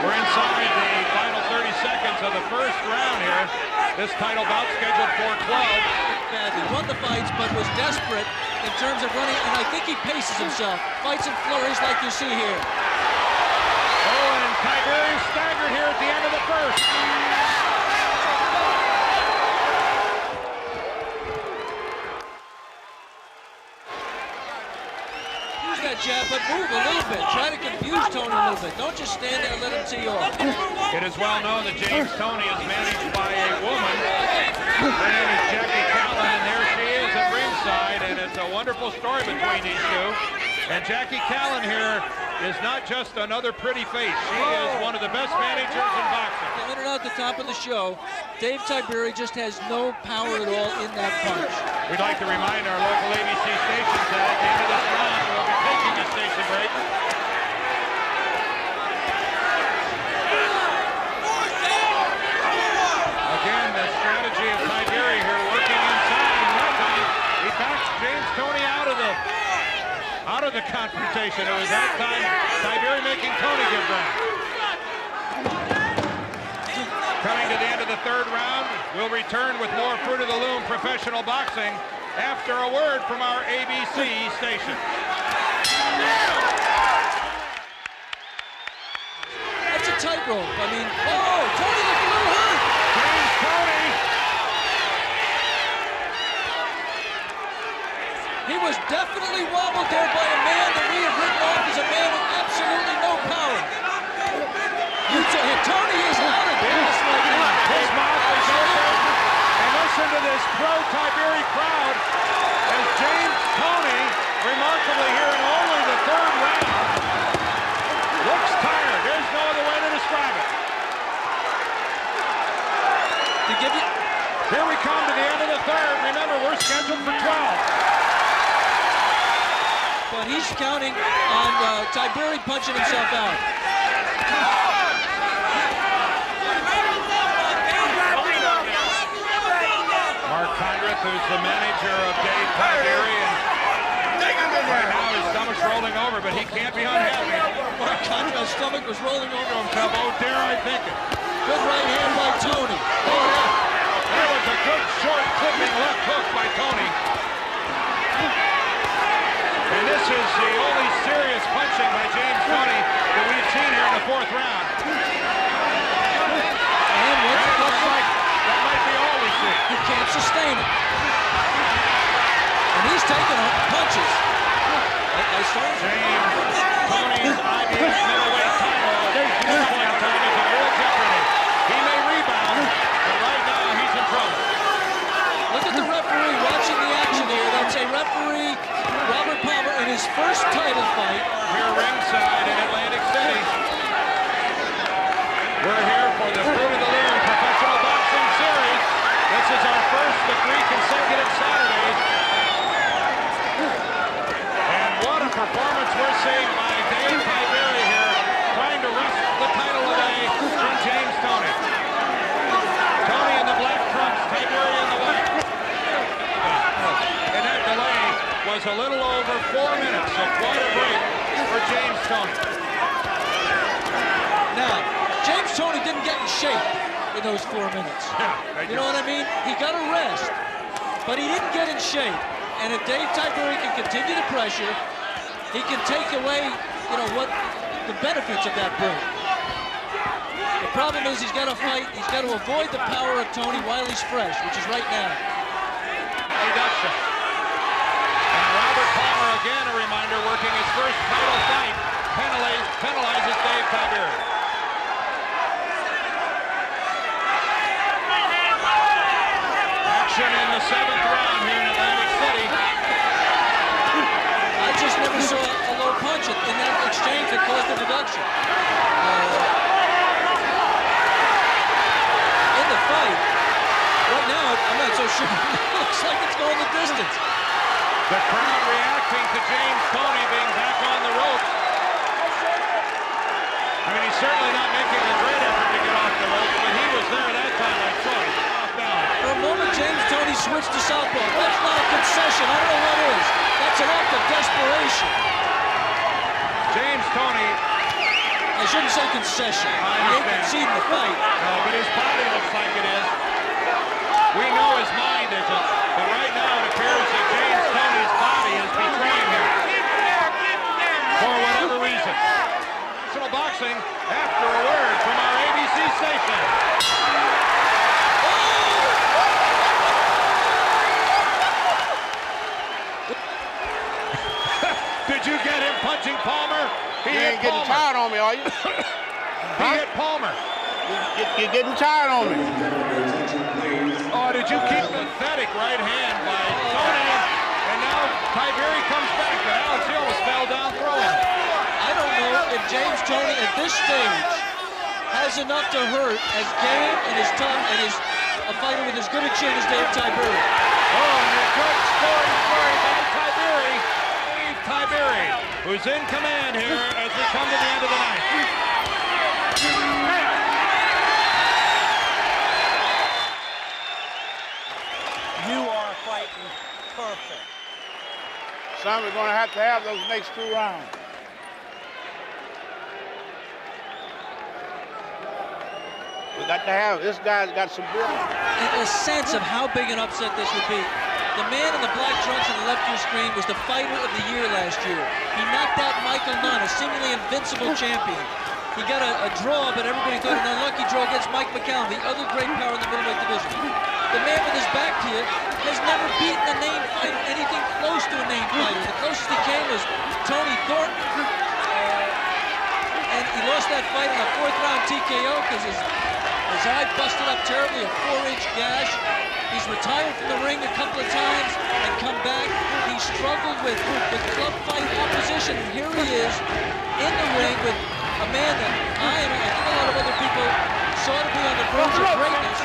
We're inside the final 30 seconds of the first round here. This title bout scheduled for 12. He won the fights, but was desperate in terms of running, and I think he paces himself. Fights and flurries like you see here. Oh, and Tiberi staggered here at the end of the first. Jab, but move a little bit. Try to confuse Toney a little bit. Don't just stand there and let him tee off. It is well known that James Toney is managed by a woman. Her name is Jackie Callan, and there she is at ringside, and it's a wonderful story between these 2. And Jackie Callan here is not just another pretty face. She is one of the best managers in boxing. Pointed out at the top of the show, Dave Tiberi just has no power at all in that punch. We'd like to remind our local ABC stations that at the end of this round, we'll be taking a station break. Again, the strategy of Tiberi here working inside, and that time he backs James Toney out of the confrontation. It was that time Tiberi making Toney give ground. Coming to the end of the third round, we'll return with more Fruit of the Loom professional boxing after a word from our ABC station. That's a tightrope. I mean, Toney looked a little hurt. James Toney. He was definitely wobbled there by a man that we have written off as a man with absolutely no power. Toney is out of gas right now. His mouth is open. And listen to this pro-Tiberi crowd as James Toney, remarkably here in only the counting on Tiberi punching himself out. Mark Conrad, who's the manager of Dave Tiberi, and right now his stomach's rolling over, but he can't be unhappy. Mark Conrad's stomach was rolling over him. Oh, dare I think it. Good right hand by Toney. Oh, yeah. That was a good short clipping left hook by Toney. And this is the only serious punching by James Toney that we've seen here in the 4th round. And what's it looks like? That might be all we see. He can't sustain it. And he's taking punches. James Toney's IBF middleweight title at this point in time is in real jeopardy. He may rebound, but right now he's in trouble. Look at the referee watching the action here. That's a referee, Robert Palmer, in his first title fight. Here ringside in Atlantic City. We're here for the Fruit of the Loom Professional Boxing Series. This is our first of 3 consecutive Saturdays. And what a performance we're seeing by Dave Tiberi here, trying to wrest the title away from James Toney. Toney in the black trunks, Tiberi in the white. And that delay was a little over 4 minutes, so quite a break for James Toney. Now, James Toney didn't get in shape in those 4 minutes. You know what I mean? He got a rest, but he didn't get in shape. And if Dave Tiberi can continue to pressure, he can take away, you know, what the benefits of that break. The problem is he's got to fight. He's got to avoid the power of Toney while he's fresh, which is right now. Reduction. And Robert Palmer, again, a reminder, working his first title fight, penalizes Dave Tiberi. Action in the 7th round here in Atlantic City. I just never saw a low punch in that exchange that caused the deduction. In the fight, right now, I'm not so sure. It looks like it's going the distance. The crowd reacting to James Toney being back on the ropes. I mean, he's certainly not making a great effort to get off the ropes, but he was there that time, I saw him. For a moment, James Toney switched to southpaw. That's not a concession. I don't know what is. That's an act of desperation. James Toney. I shouldn't say concession. He ain't conceding the fight. No, but his body looks like it is. We know his mind isn't, but right now it appears that James Toney's body is betraying him. For whatever reason. Professional boxing after a word from our ABC station. Did you get him punching Palmer? You ain't getting tired on me, are you? He hit Palmer. You're getting tired on me. Oh, did you keep the pathetic right hand by Toney? And now Tiberi comes back, but Alex he almost fell down throwing. I don't know if James Toney at this stage has enough to hurt as game and as tough and is a fighter with as good a chin as Dave Tiberi. Oh, and a good scoring story by Tiberi. Dave Tiberi, who's in command here as we come to the end of the night. You are fighting perfect. Son, we're going to have those next 2 rounds. We got to have, this guy's got some real... A sense of how big an upset this would be. The man in the black trunks on the left of your screen was the fighter of the year last year. He knocked out Michael Nunn, a seemingly invincible champion. He got a draw, but everybody thought an unlucky draw against Mike McCallum, the other great power in the middleweight division. The man with his back to you has never beaten a named fighter, anything close to a named fighter. The closest he came was Tony Thornton. And he lost that fight in a 4th round TKO because his eye busted up terribly, a 4-inch gash. He's retired from the ring a couple of times and come back. He struggled with club fight opposition, and here he is in the ring with a man that I and I think a lot of other people saw to be on the verge of greatness.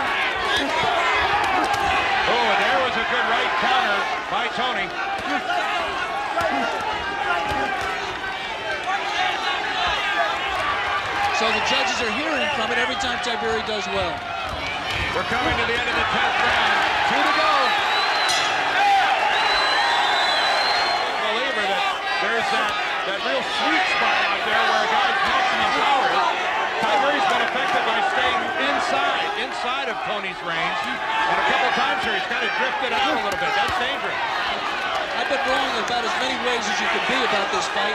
Oh, there was a good right counter by Toney. So the judges are hearing from it every time Tiberi does well. We're coming to the end of the 10th round. 2 to go. Believer that there's that real sweet spot out there where a guy's maximum power is. Tiberi's been affected by staying inside of Toney's range. And a couple times here, he's kind of drifted out a little bit. That's dangerous. I've been wrong about as many ways as you can be about this fight.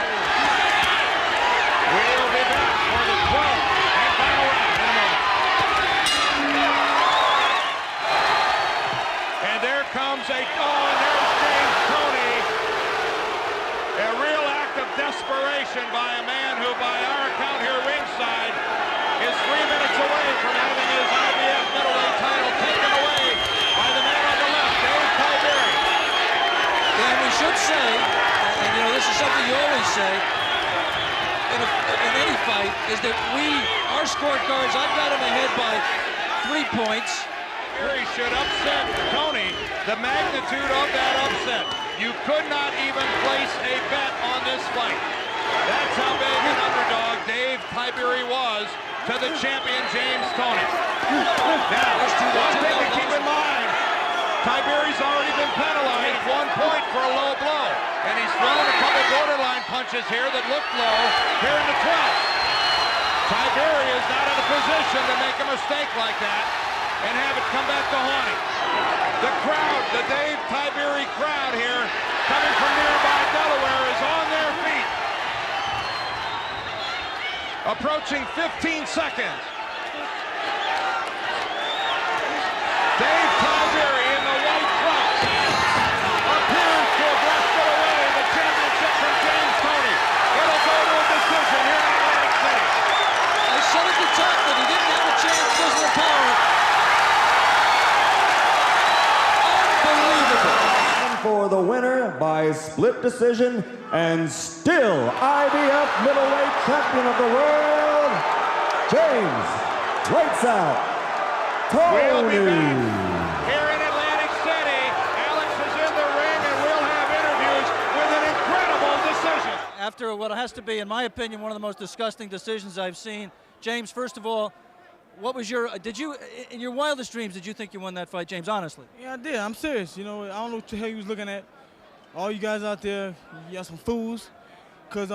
We'll be back for the 12th and final round in a moment. And there comes and there's James Toney. A real act of desperation by a man who, by our account here ringside, is 3 minutes away from having his IBF middleweight title taken away by the man on the left, Dave Tiberi. And we should say, and you know, this is something you always say, in any fight, is that our scorecards, I've got him ahead by 3 points. Tiberi should upset Toney. The magnitude of that upset. You could not even place a bet on this fight. That's how big an underdog Dave Tiberi was to the champion James Toney. Now, one thing to keep in mind, Tiberi's already been penalized 1 point for a low blow. And he's thrown a couple borderline punches here that looked low here in the 12th. Tiberi is not in a position to make a mistake like that and have it come back to haunt him. The crowd, the Dave Tiberi crowd here, coming from nearby Delaware, is on their feet. Approaching 15 seconds. Dave Tiberi in the white trunks appears to have wrested away the championship from James Toney. It'll go to a decision here in Atlantic City. I said at the top that he didn't have a chance because of the power. For the winner by split decision and still IBF middleweight champion of the world, James "Lights Out" Toney. We'll be back here in Atlantic City. Alex is in the ring and we'll have interviews with an incredible decision. After what has to be, in my opinion, one of the most disgusting decisions I've seen. James, first of all, what was in your wildest dreams, did you think you won that fight, James, honestly? Yeah, I did. I'm serious. You know, I don't know what the hell you was looking at. All you guys out there, you got some fools. Because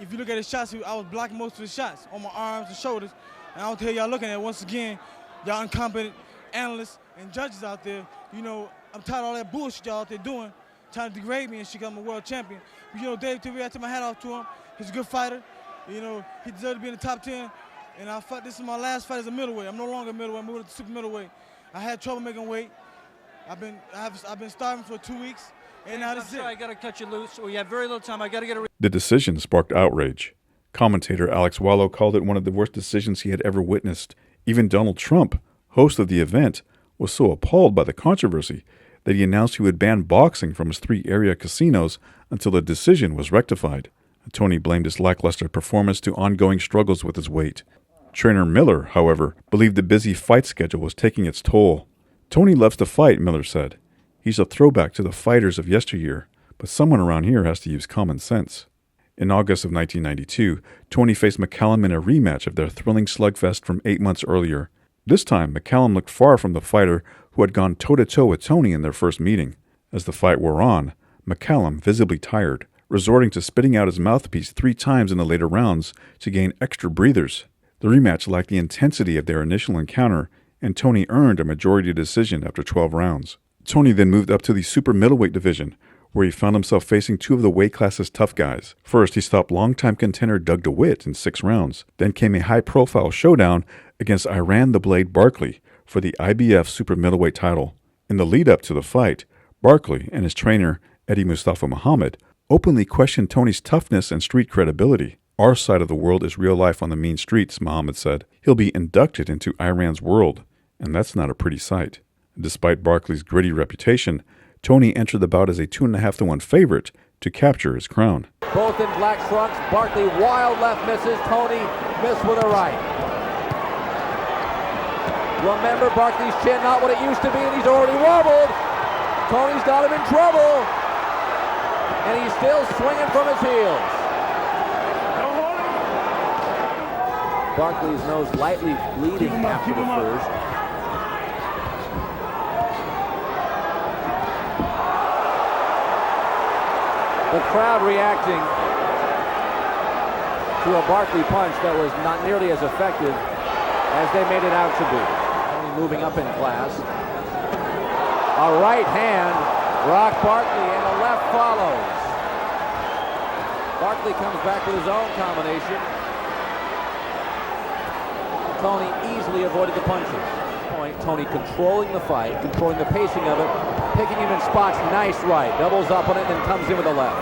if you look at his shots, I was blocking most of his shots on my arms and shoulders. And I don't tell y'all looking at, once again, y'all incompetent analysts and judges out there. You know, I'm tired of all that bullshit y'all out there doing, trying to degrade me and shit 'cause I'm a world champion. But, you know, Dave Tiberi, I take my hat off to him. He's a good fighter. You know, he deserved to be in the top 10. And this is my last fight as a middleweight. I'm no longer a middleweight. I'm moving to super middleweight. I had trouble making weight. I've been starving for 2 weeks, and now this is it. I got to cut you loose. We have very little time. I got to get a. The decision sparked outrage. Commentator Alex Wallow called it one of the worst decisions he had ever witnessed. Even Donald Trump, host of the event, was so appalled by the controversy that he announced he would ban boxing from his 3 area casinos until the decision was rectified. Toney blamed his lackluster performance to ongoing struggles with his weight. Trainer Miller, however, believed the busy fight schedule was taking its toll. Toney loves to fight, Miller said. He's a throwback to the fighters of yesteryear, but someone around here has to use common sense. In August of 1992, Toney faced McCallum in a rematch of their thrilling slugfest from 8 months earlier. This time, McCallum looked far from the fighter who had gone toe-to-toe with Toney in their first meeting. As the fight wore on, McCallum, visibly tired, resorting to spitting out his mouthpiece 3 times in the later rounds to gain extra breathers. The rematch lacked the intensity of their initial encounter, and Toney earned a majority decision after 12 rounds. Toney then moved up to the super middleweight division, where he found himself facing 2 of the weight class's tough guys. First, he stopped longtime contender Doug DeWitt in 6 rounds. Then came a high-profile showdown against Iran the Blade Barkley for the IBF super middleweight title. In the lead-up to the fight, Barkley and his trainer, Eddie Mustafa Muhammad, openly questioned Toney's toughness and street credibility. Our side of the world is real life on the mean streets, Muhammad said. He'll be inducted into Iran's world, and that's not a pretty sight. Despite Barkley's gritty reputation, Toney entered the bout as a 2.5-to-1 favorite to capture his crown. Both in black trunks, Barkley wild left misses, Toney missed with a right. Remember, Barkley's chin not what it used to be, and he's already wobbled. Toney's got him in trouble, and he's still swinging from his heels. Barkley's nose lightly bleeding after the first. The crowd reacting to a Barkley punch that was not nearly as effective as they made it out to be. Only moving up in class. A right hand, rock Barkley, and a left follows. Barkley comes back with his own combination. Toney easily avoided the punches. Toney controlling the fight, controlling the pacing of it, picking him in spots. Nice right, doubles up on it, then comes in with a left.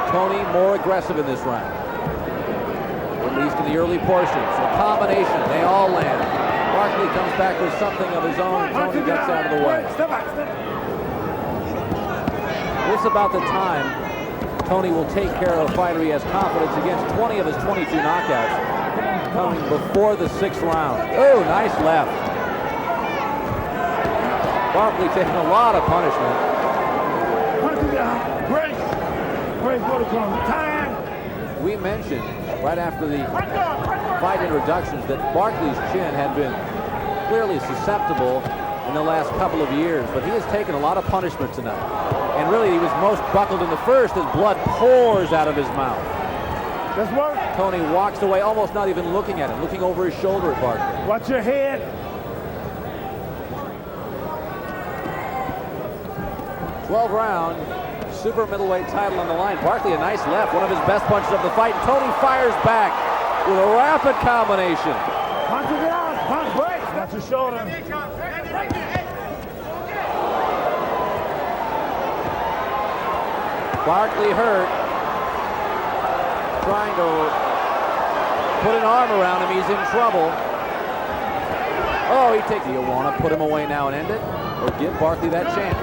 Toney more aggressive in this round, at least in the early portions. A combination, they all land. Barkley comes back with something of his own. Toney gets out of the way. This is about the time Toney will take care of a fighter he has confidence against. 20 of his 22 knockouts coming before the 6th round. Oh, nice left. Barkley taking a lot of punishment. We mentioned right after the fight introductions that Barkley's chin had been clearly susceptible in the last couple of years, but he has taken a lot of punishment tonight. And really, he was most buckled in the first as blood pours out of his mouth. Toney walks away, almost not even looking at him, looking over his shoulder at Barkley. Watch your head. 12-round super middleweight title on the line. Barkley a nice left, one of his best punches of the fight. Toney fires back with a rapid combination. Punch it out, punch break. That's your shoulder. Barkley hurt, trying to put an arm around him. He's in trouble. Oh, he takes it. You want to put him away now and end it, or give Barkley that chance?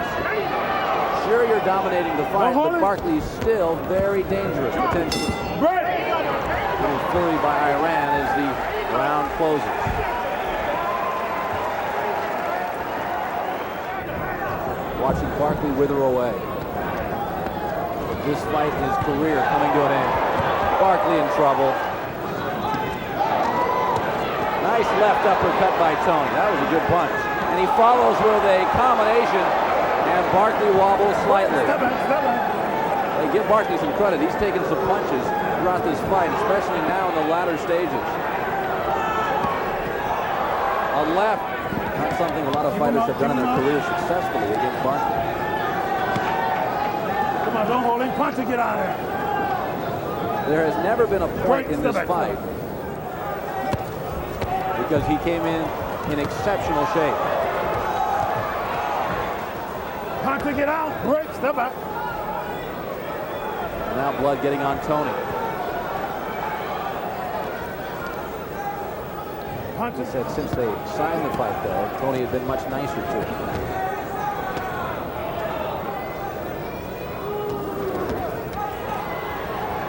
Sure, you're dominating the fight, but Barkley's still very dangerous, potentially. Getting flurried by Iran as the round closes. Watching Barkley wither away. This fight in his career coming to an end. Barkley in trouble. Nice left uppercut by Toney. That was a good punch. And he follows with a combination, and Barkley wobbles slightly. They give Barkley some credit. He's taken some punches throughout this fight, especially now in the latter stages. A left, not something a lot of fighters have done in their careers successfully against Barkley. Come on, don't hold him. Punch to get out of there. There has never been a point in this fight because he came in exceptional shape. Punch to get out. Break. Step back. Now blood getting on Toney. He said since they signed the fight, though, Toney had been much nicer to him.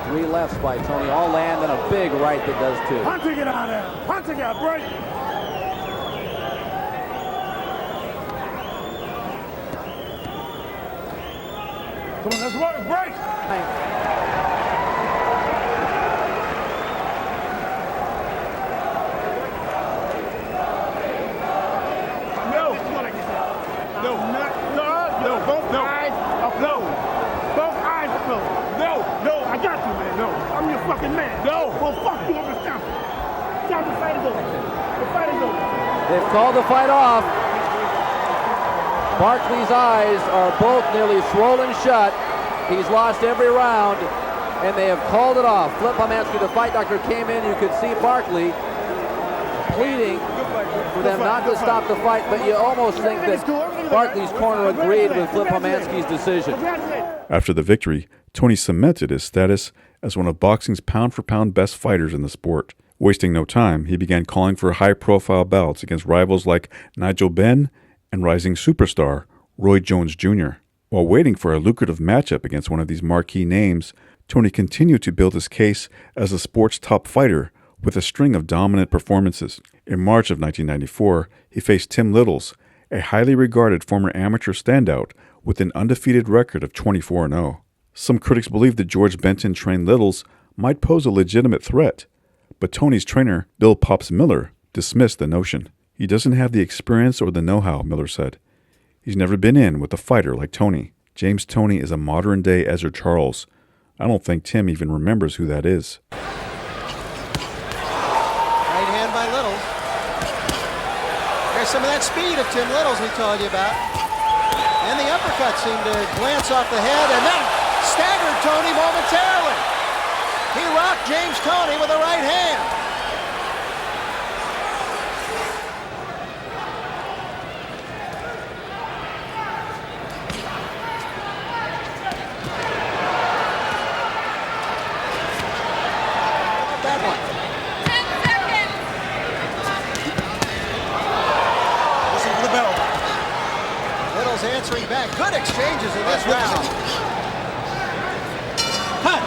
Three lefts by Toney, all land, and a big right that does too. Punch to get out of there. Punch to get out. Break. Come on, let's work. Break. They've called the fight off. Barkley's eyes are both nearly swollen shut. He's lost every round, and they have called it off. Flip Pomansky, the fight doctor, came in. You could see Barkley pleading for them not to stop the fight, but you almost think that Barkley's corner agreed with Flip Pomansky's decision. After the victory, Toney cemented his status as one of boxing's pound-for-pound best fighters in the sport. Wasting no time, he began calling for high-profile bouts against rivals like Nigel Benn and rising superstar Roy Jones Jr. While waiting for a lucrative matchup against one of these marquee names, Toney continued to build his case as the sport's top fighter with a string of dominant performances. In March of 1994, he faced Tim Littles, a highly regarded former amateur standout with an undefeated record of 24-0. Some critics believed that George Benton-trained Littles might pose a legitimate threat, But Toney's trainer, Bill Pops Miller, dismissed the notion. He doesn't have the experience or the know-how, Miller said. He's never been in with a fighter like Toney. James Toney is a modern-day Ezra Charles. I don't think Tim even remembers who that is. Right hand by Littles. There's some of that speed of Tim Littles we told you about. And the uppercut seemed to glance off the head and then staggered Toney momentarily. He rocked James Toney with a right hand. That one. 10 seconds. Listen for the bell. Littles answering back. Good exchanges in this round. Cut.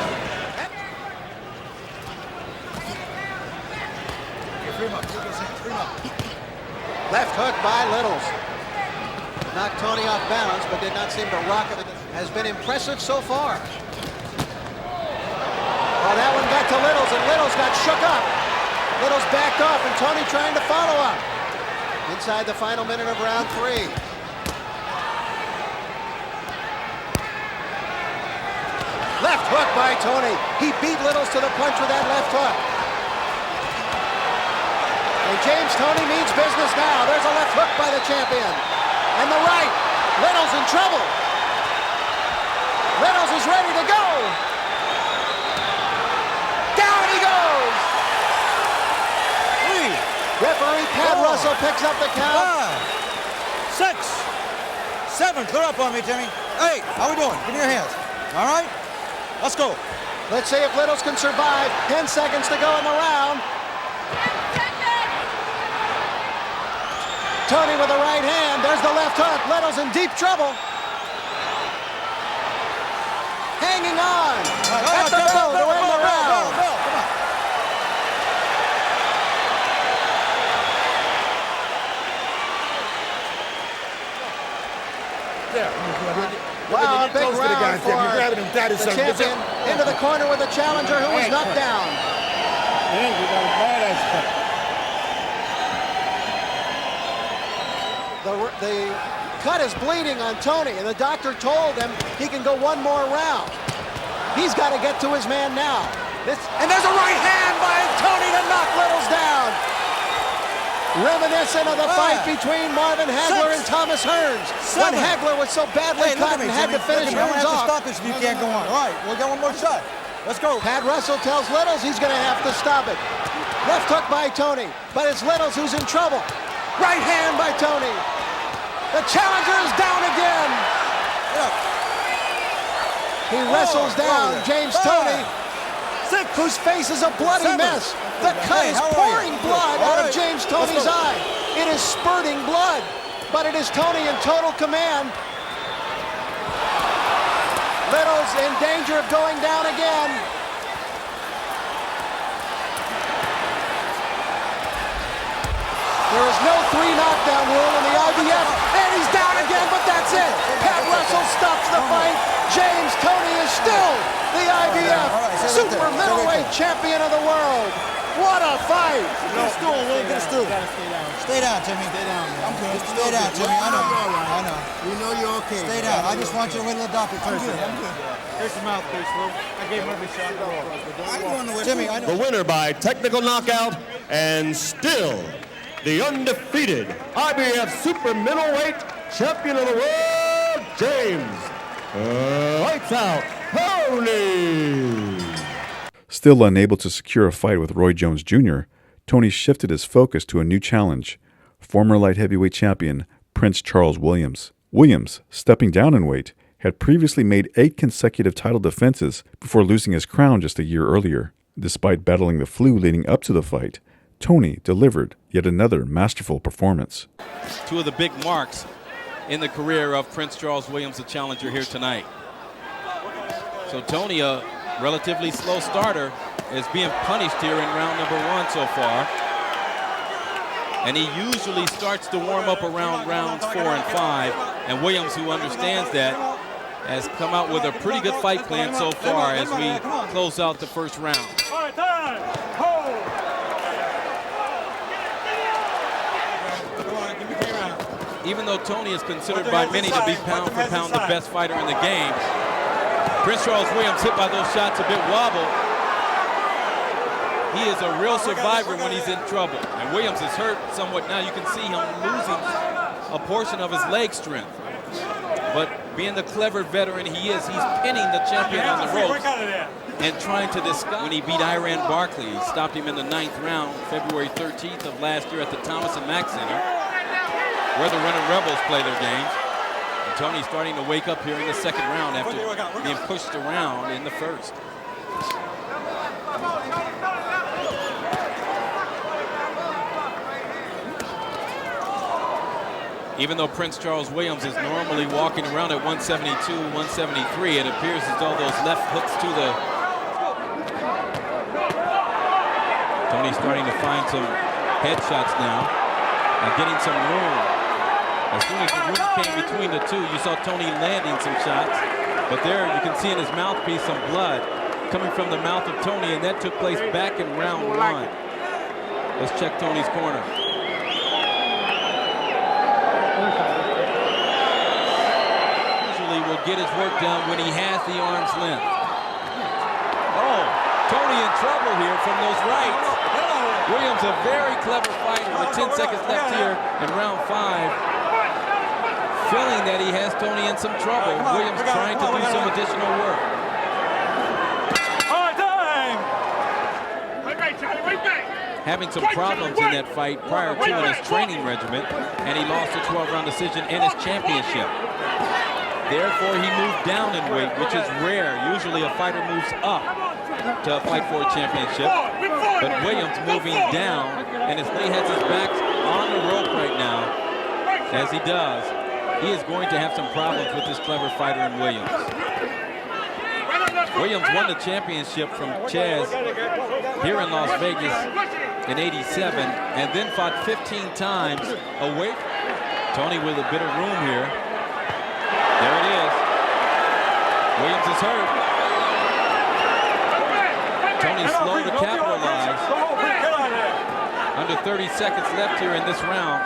Left hook by Littles. Knocked Toney off balance, but did not seem to rock it. Has been impressive so far. Oh, that one got to Littles, and Littles got shook up. Littles backed off, and Toney trying to follow up. Inside the final minute of round 3. Left hook by Toney. He beat Littles to the punch with that left hook. And James Toney means business now. There's a left hook by the champion. And the right. Littles in trouble. Littles is ready to go. Down he goes. 3. Referee Pat Russell picks up the count. 5, 6, 7. Clear up on me, Jimmy. 8. How we doing? Give me your hands. All right? Let's go. Let's see if Littles can survive. 10 seconds to go in the round. Toney with the right hand. There's the left hook. Littles in deep trouble. Hanging on. At the bell to end the round. Wow, a big round for the champion. Into the corner with the challenger who was knocked down. The cut is bleeding on Toney, and the doctor told him he can go one more round. He's got to get to his man now. And there's a right hand by Toney to knock Littles down. Reminiscent of the fight between Marvin Hagler and Thomas Hearns. When Hagler was so badly cut and had to finish Hearns off. Stop this if you can't go on. All right, we'll get one more shot. Let's go. Pat Russell tells Littles he's going to have to stop it. Left hook by Toney, but it's Littles who's in trouble. Right hand by Toney. The challenger is down again. He wrestles down James Toney, whose face is a bloody mess. The cut is pouring blood out of James Toney's eye. It is spurting blood, but it is Toney in total command. Littles in danger of going down again. There is no 3 knockdown rule in the IBF, and he's down again, but that's it. Pat Russell stops the fight. James Toney is still the IBF super middleweight champion of the world. What a fight! Get a stool, Will. Get a stool. Stay down, Timmy. Stay down. I'm good. Stay down, Timmy. I know. We know you're okay. Stay down. I just want you to wait till the doctor first. I'm good. Here's your mouthpiece, Will. I gave him every shot. I'm going to win. Timmy, I know. The winner by technical knockout and still the undefeated IBF super middleweight champion of the world, James Lights Out Toney. Still unable to secure a fight with Roy Jones Jr., Toney shifted his focus to a new challenge, former light heavyweight champion Prince Charles Williams. Williams, stepping down in weight, had previously made 8 consecutive title defenses before losing his crown just a year earlier. Despite battling the flu leading up to the fight, Toney delivered yet another masterful performance. 2 of the big marks in the career of Prince Charles Williams, the challenger here tonight. So Toney, a relatively slow starter, is being punished here in round number 1 so far. And he usually starts to warm up around rounds 4 and 5. And Williams, who understands that, has come out with a pretty good fight plan so far as we close out the first round. All right, time. Hold. even though Toney is considered by many to be pound for pound the best fighter in the game, Prince Charles Williams hit by those shots a bit wobbled. He is a real survivor when he's in trouble. And Williams is hurt somewhat now. You can see him losing a portion of his leg strength. But being the clever veteran he is, he's pinning the champion on the ropes and trying to discuss. When he beat Iran Barkley, he stopped him in the 9th round, February 13th of last year at the Thomas and Mack Center, where the Running Rebels play their games. And Toney's starting to wake up here in the 2nd round after being pushed around in the 1st. Even though Prince Charles Williams is normally walking around at 172, 173, it appears as though those left hooks to the... Toney's starting to find some headshots now and getting some room. As soon as the room came between the two, you saw Toney landing some shots. But there you can see in his mouthpiece some blood coming from the mouth of Toney, and that took place back in round 1. Let's check Toney's corner. Will get his work done when he has the arm's length. Oh, Toney in trouble here from those rights. Williams, a very clever fighter with 10 seconds left here in round 5. Feeling that he has Toney in some trouble. Williams trying to do some additional work. Having some problems in that fight prior to in his training regimen, and he lost a 12-round decision in his championship. Therefore, he moved down in weight, which is rare. Usually a fighter moves up to fight for a championship. But Williams moving down, and as he has his back on the rope right now, as he does, he is going to have some problems with this clever fighter in Williams. Williams won the championship from Chaz here in Las Vegas in '87, and then fought 15 times away. Toney with a bit of room here. There it is. Williams is hurt. Toney slow to capitalize. Under 30 seconds left here in this round.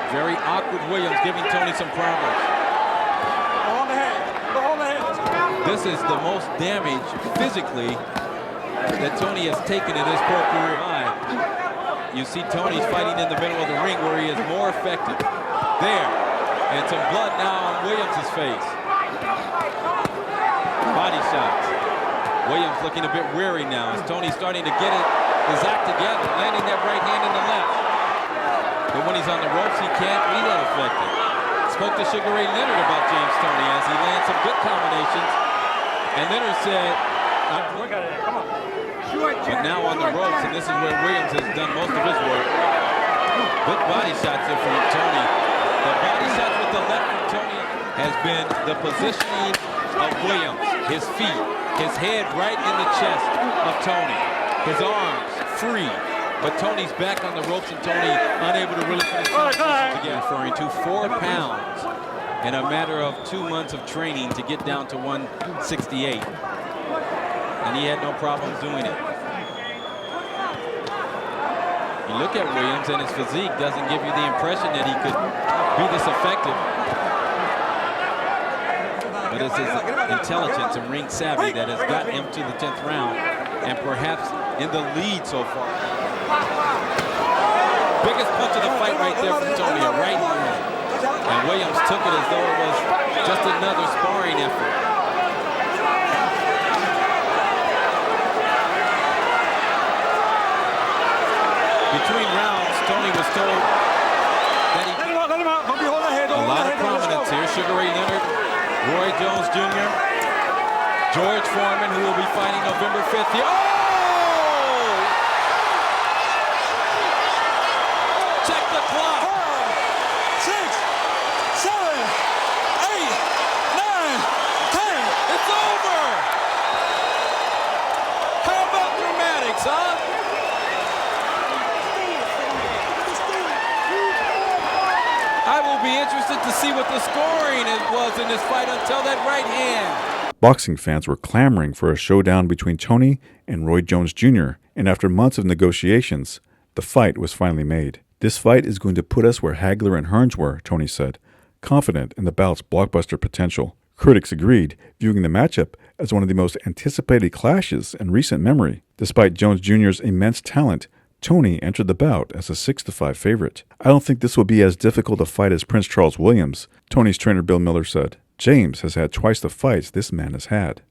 Very awkward Williams giving Toney some problems. This is the most damage physically that Toney has taken in his pro career. You see Toney's fighting in the middle of the ring where he is more effective. There. And some blood now on Williams' face. Body shots. Williams looking a bit weary now as Toney's starting to get his act together, landing that right hand in the left. But when he's on the ropes, he can't be that effective. Spoke to Sugar Ray Leonard about James Toney as he lands some good combinations. And Leonard said, but now on the ropes, and this is where Williams has done most of his work. Good body shots there from Toney. The body shots with the left from Toney has been the positioning of Williams. His feet, his head right in the chest of Toney. His arms free, but Toney's back on the ropes and Toney unable to really put his combinations together. Referring to 4 pounds in a matter of 2 months of training to get down to 168. And he had no problem doing it. You look at Williams and his physique doesn't give you the impression that he could be this effective. But it's his intelligence and ring savvy that has gotten him to the 10th round and perhaps in the lead so far. Biggest punch of the fight right there from Toney, a right hand. And Williams took it as though it was just another sparring effort. Between rounds, Toney was told that he... A lot of prominence here. Sugar Ray Leonard, Roy Jones Jr., George Foreman, who will be fighting November 5th. Check the clock. 5, 6, 7, 8, 9, 10. It's over. How about dramatics, huh? I will be interested to see what the scoring was in this fight until that right hand. Boxing fans were clamoring for a showdown between Toney and Roy Jones Jr., and after months of negotiations, the fight was finally made. This fight is going to put us where Hagler and Hearns were, Toney said, confident in the bout's blockbuster potential. Critics agreed, viewing the matchup as one of the most anticipated clashes in recent memory. Despite Jones Jr.'s immense talent, Toney entered the bout as a 6-5 favorite. I don't think this will be as difficult a fight as Prince Charles Williams, Toney's trainer Bill Miller said. James has had twice the fights this man has had.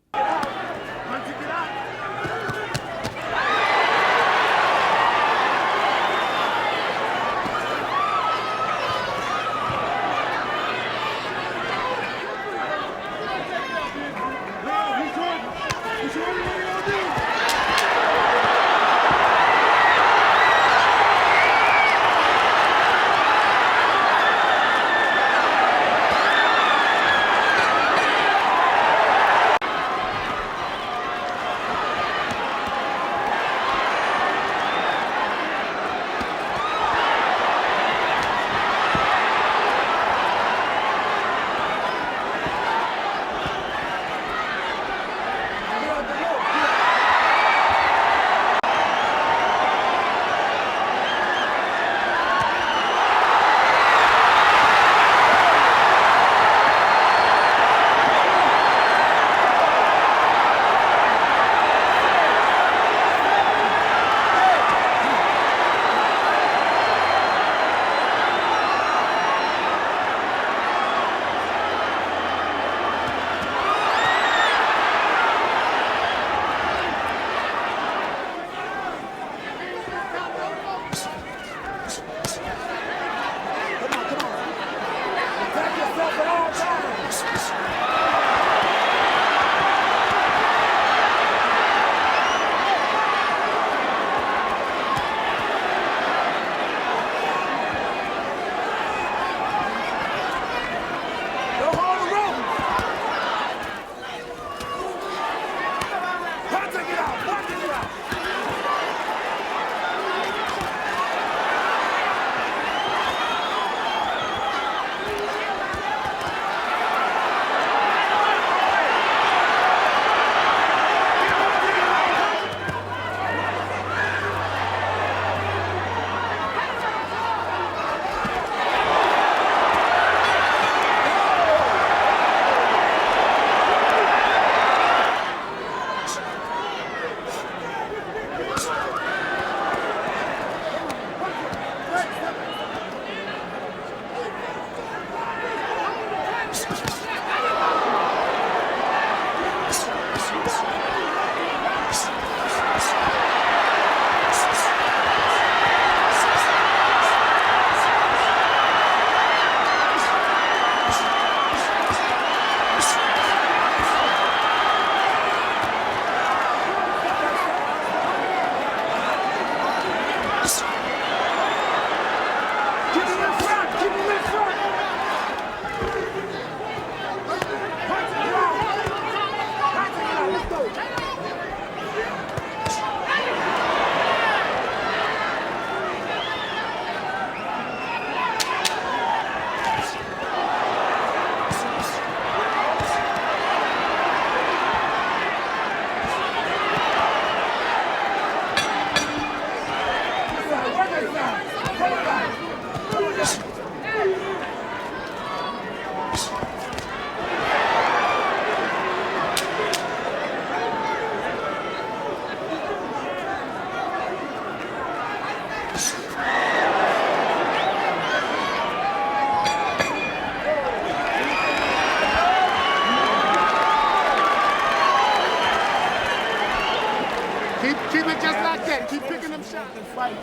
Keep it just like that. Keep picking them shots and fight.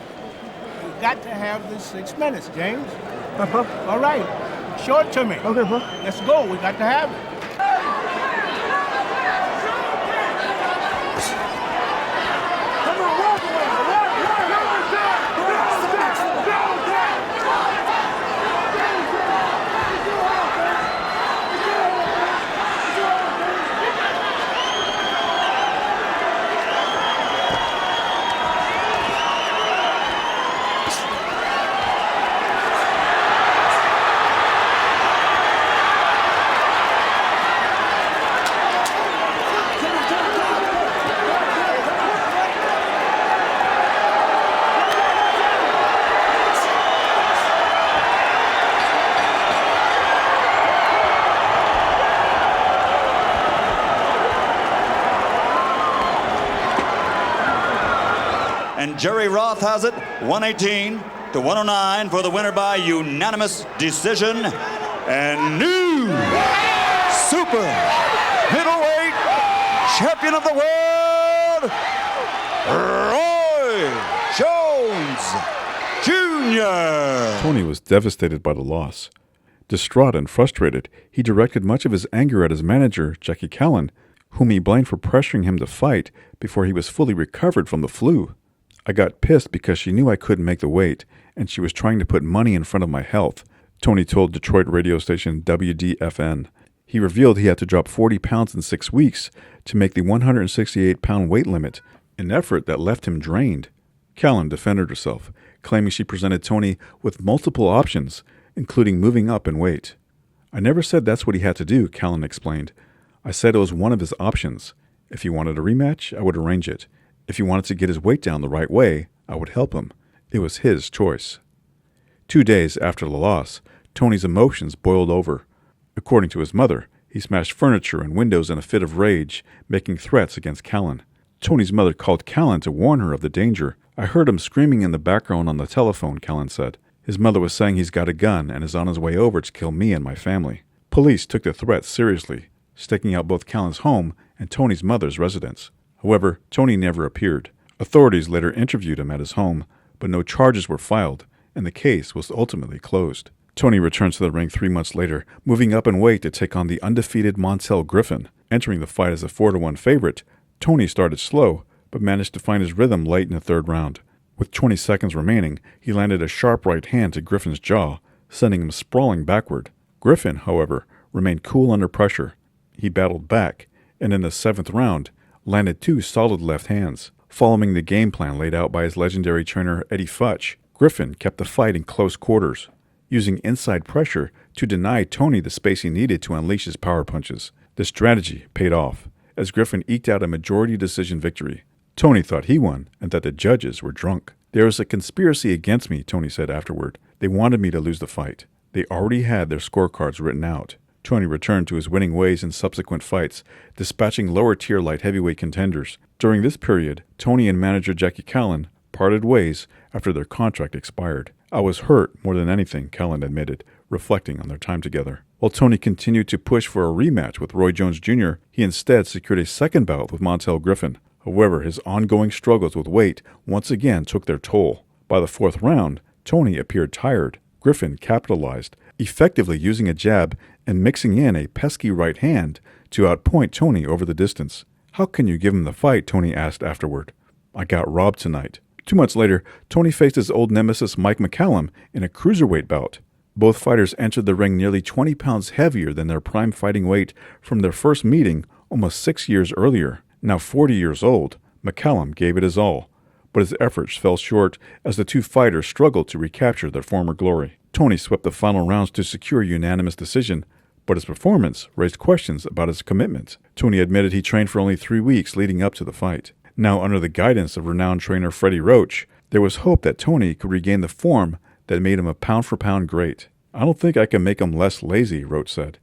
You got to have the 6 minutes, James. All right. Show it to me. Okay, bro. Let's go. We got to have it. Come on, walk away. And Jerry Roth has it 118 to 109 for the winner by unanimous decision. And new super middleweight champion of the world, Roy Jones Jr. Toney was devastated by the loss. Distraught and frustrated, he directed much of his anger at his manager, Jackie Callan, whom he blamed for pressuring him to fight before he was fully recovered from the flu. I got pissed because she knew I couldn't make the weight, and she was trying to put money in front of my health, Toney told Detroit radio station WDFN. He revealed he had to drop 40 pounds in 6 weeks to make the 168-pound weight limit, an effort that left him drained. Callan defended herself, claiming she presented Toney with multiple options, including moving up in weight. I never said that's what he had to do, Callan explained. I said it was one of his options. If he wanted a rematch, I would arrange it. If he wanted to get his weight down the right way, I would help him. It was his choice. 2 days after the loss, Toney's emotions boiled over. According to his mother, he smashed furniture and windows in a fit of rage, making threats against Callan. Toney's mother called Callan to warn her of the danger. I heard him screaming in the background on the telephone, Callan said. His mother was saying he's got a gun and is on his way over to kill me and my family. Police took the threat seriously, staking out both Callan's home and Toney's mother's residence. However, Toney never appeared. Authorities later interviewed him at his home, but no charges were filed, and the case was ultimately closed. Toney returned to the ring 3 months later, moving up in weight to take on the undefeated Montel Griffin. Entering the fight as a 4-1 favorite, Toney started slow, but managed to find his rhythm late in the third round. With 20 seconds remaining, he landed a sharp right hand to Griffin's jaw, sending him sprawling backward. Griffin, however, remained cool under pressure. He battled back, and in the 7th round, landed 2 solid left hands. Following the game plan laid out by his legendary trainer Eddie Futch, Griffin kept the fight in close quarters, using inside pressure to deny Toney the space he needed to unleash his power punches. The strategy paid off, as Griffin eked out a majority decision victory. Toney thought he won, and that the judges were drunk. There was a conspiracy against me, Toney said afterward. They wanted me to lose the fight. They already had their scorecards written out. Toney returned to his winning ways in subsequent fights, dispatching lower-tier light heavyweight contenders. During this period, Toney and manager Jackie Callan parted ways after their contract expired. I was hurt more than anything, Callan admitted, reflecting on their time together. While Toney continued to push for a rematch with Roy Jones Jr., he instead secured a second bout with Montel Griffin. However, his ongoing struggles with weight once again took their toll. By the 4th round, Toney appeared tired. Griffin capitalized, effectively using a jab and mixing in a pesky right hand to outpoint Toney over the distance. How can you give him the fight? Toney asked afterward. I got robbed tonight. 2 months later, Toney faced his old nemesis Mike McCallum in a cruiserweight bout. Both fighters entered the ring nearly 20 pounds heavier than their prime fighting weight from their first meeting almost 6 years earlier. Now 40 years old, McCallum gave it his all, but his efforts fell short as the two fighters struggled to recapture their former glory. Toney swept the final rounds to secure a unanimous decision, but his performance raised questions about his commitment. Toney admitted he trained for only 3 weeks leading up to the fight. Now, under the guidance of renowned trainer Freddie Roach, there was hope that Toney could regain the form that made him a pound-for-pound great. I don't think I can make him less lazy, Roach said.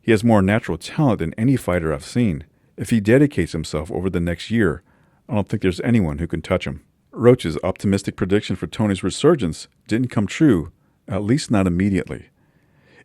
He has more natural talent than any fighter I've seen. If he dedicates himself over the next year, I don't think there's anyone who can touch him. Roach's optimistic prediction for Toney's resurgence didn't come true, at least not immediately.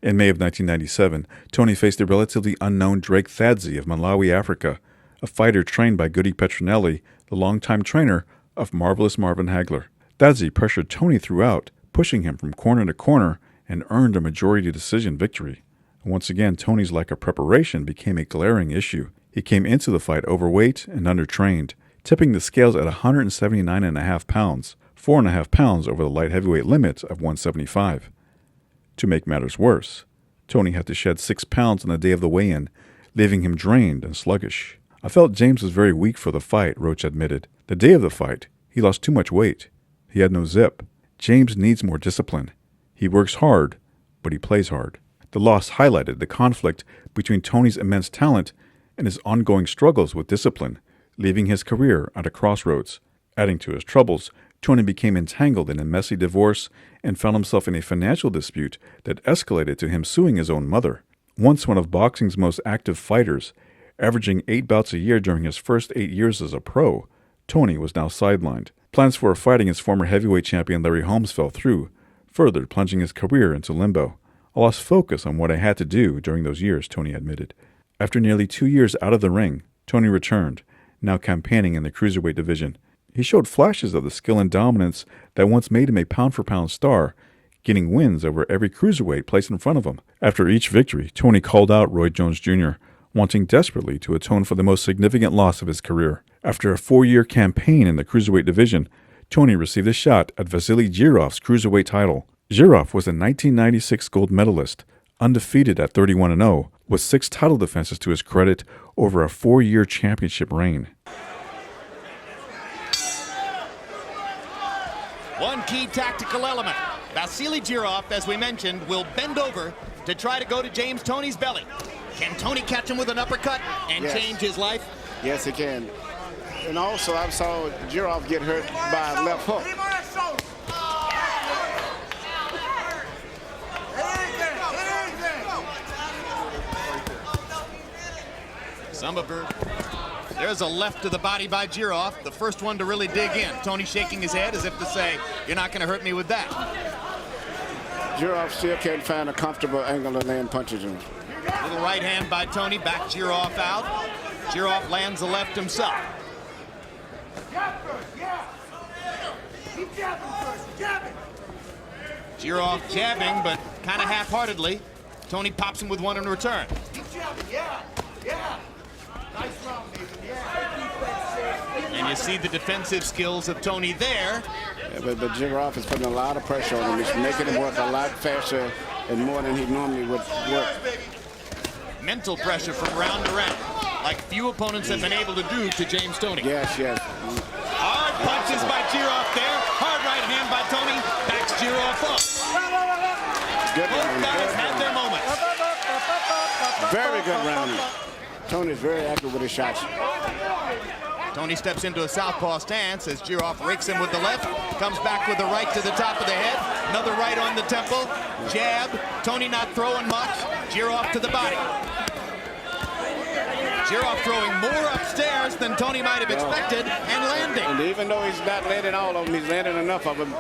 In May of 1997, Toney faced the relatively unknown Drake Thadze of Malawi, Africa, a fighter trained by Goody Petronelli, the longtime trainer of Marvelous Marvin Hagler. Thadze pressured Toney throughout, pushing him from corner to corner, and earned a majority decision victory. Once again, Toney's lack of preparation became a glaring issue. He came into the fight overweight and undertrained, tipping the scales at 179.5 pounds, 4.5 pounds over the light heavyweight limit of 175. To make matters worse, Toney had to shed 6 pounds on the day of the weigh-in, leaving him drained and sluggish. I felt James was very weak for the fight, Roach admitted. The day of the fight, he lost too much weight. He had no zip. James needs more discipline. He works hard, but he plays hard. The loss highlighted the conflict between Toney's immense talent and his ongoing struggles with discipline, leaving his career at a crossroads. Adding to his troubles, Toney became entangled in a messy divorce and found himself in a financial dispute that escalated to him suing his own mother. Once one of boxing's most active fighters, averaging 8 bouts a year during his first 8 years as a pro, Toney was now sidelined. Plans for a fight against former heavyweight champion Larry Holmes fell through, further plunging his career into limbo. I lost focus on what I had to do during those years, Toney admitted. After nearly 2 years out of the ring, Toney returned, now campaigning in the cruiserweight division. He showed flashes of the skill and dominance that once made him a pound-for-pound star, getting wins over every cruiserweight placed in front of him. After each victory, Toney called out Roy Jones Jr., wanting desperately to atone for the most significant loss of his career. After a 4-year campaign in the cruiserweight division, Toney received a shot at Vasily Girov's cruiserweight title. Girov was a 1996 gold medalist, undefeated at 31-0, with 6 title defenses to his credit over a 4-year championship reign. One key tactical element. Vasily Girov, as we mentioned, will bend over to try to go to James Toney's belly. Can Toney catch him with an uppercut and change his life? Yes, he can. And also, I saw Girov get hurt by a left hook. There's a left to the body by Girov, the first one to really dig in. Toney shaking his head as if to say, you're not going to hurt me with that. Girov still can't find a comfortable angle to land punches in. Little right hand by Toney, back Girov out. Girov lands the left himself. Girov jabbing, but kind of half-heartedly. Toney pops him with one in return. And you see the defensive skills of Toney there. Yeah, but Girov is putting a lot of pressure on him. He's making him work a lot faster and more than he normally would work. Mental pressure from round to round, like few opponents have been able to do to James Toney. Yes. Hard punches by Girov there. Hard right hand by Toney. Backs Girov up. Both guys had their moments. Very good round. Toney's very accurate with his shots. Toney steps into a southpaw stance as Girov rakes him with the left, comes back with the right to the top of the head, another right on the temple, jab, Toney not throwing much, Girov to the body. Girov throwing more upstairs than Toney might have expected and landing. And even though he's not landing all of them, he's landing enough of them.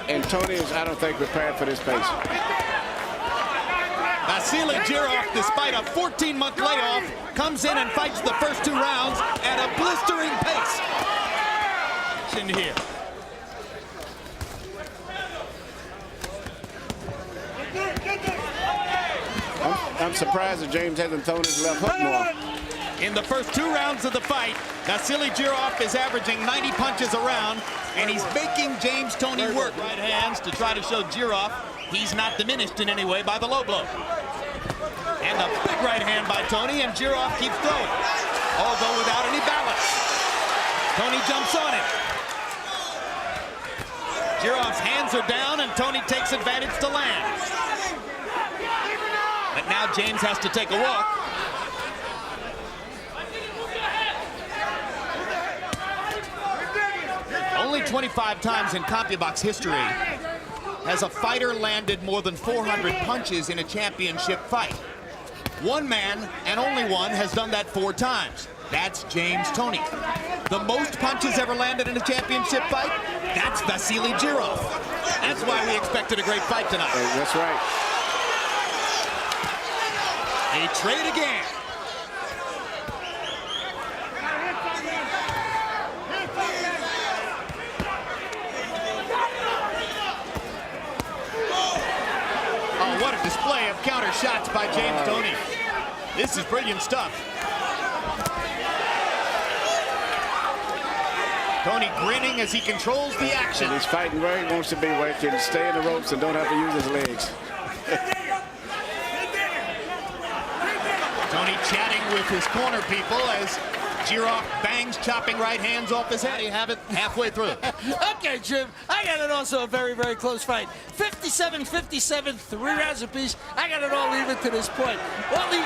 And Toney is, I don't think, prepared for this pace. Vasily Girov, despite a 14-month layoff, comes in and fights the first 2 rounds at a blistering pace. In here. I'm surprised that James hasn't thrown his left hook more. In the first 2 rounds of the fight, Vasily Girov is averaging 90 punches a round, and he's making James Toney work right hands to try to show Girov he's not diminished in any way by the low blow. And a big right hand by Toney, and Girov keeps throwing, although without any balance. Toney jumps on it. Girov's hands are down, and Toney takes advantage to land. But now James has to take a walk. Only 25 times in CompuBox history has a fighter landed more than 400 punches in a championship fight. One man, and only one, has done that 4 times. That's James Toney. The most punches ever landed in a championship fight, that's Vasily Girov. That's why we expected a great fight tonight. That's right. They trade again. Oh, what a display of counter shots by James Toney. This is brilliant stuff. Toney grinning as he controls the action. And he's fighting where he wants to be, where he can stay in the ropes and don't have to use his legs. Toney chatting with his corner people as Girov bangs chopping right hands off his head. You have it halfway through. Okay, Jim, I got it also a very, very close fight. 57-57, 3 rounds apiece. I got it all even to this point. All the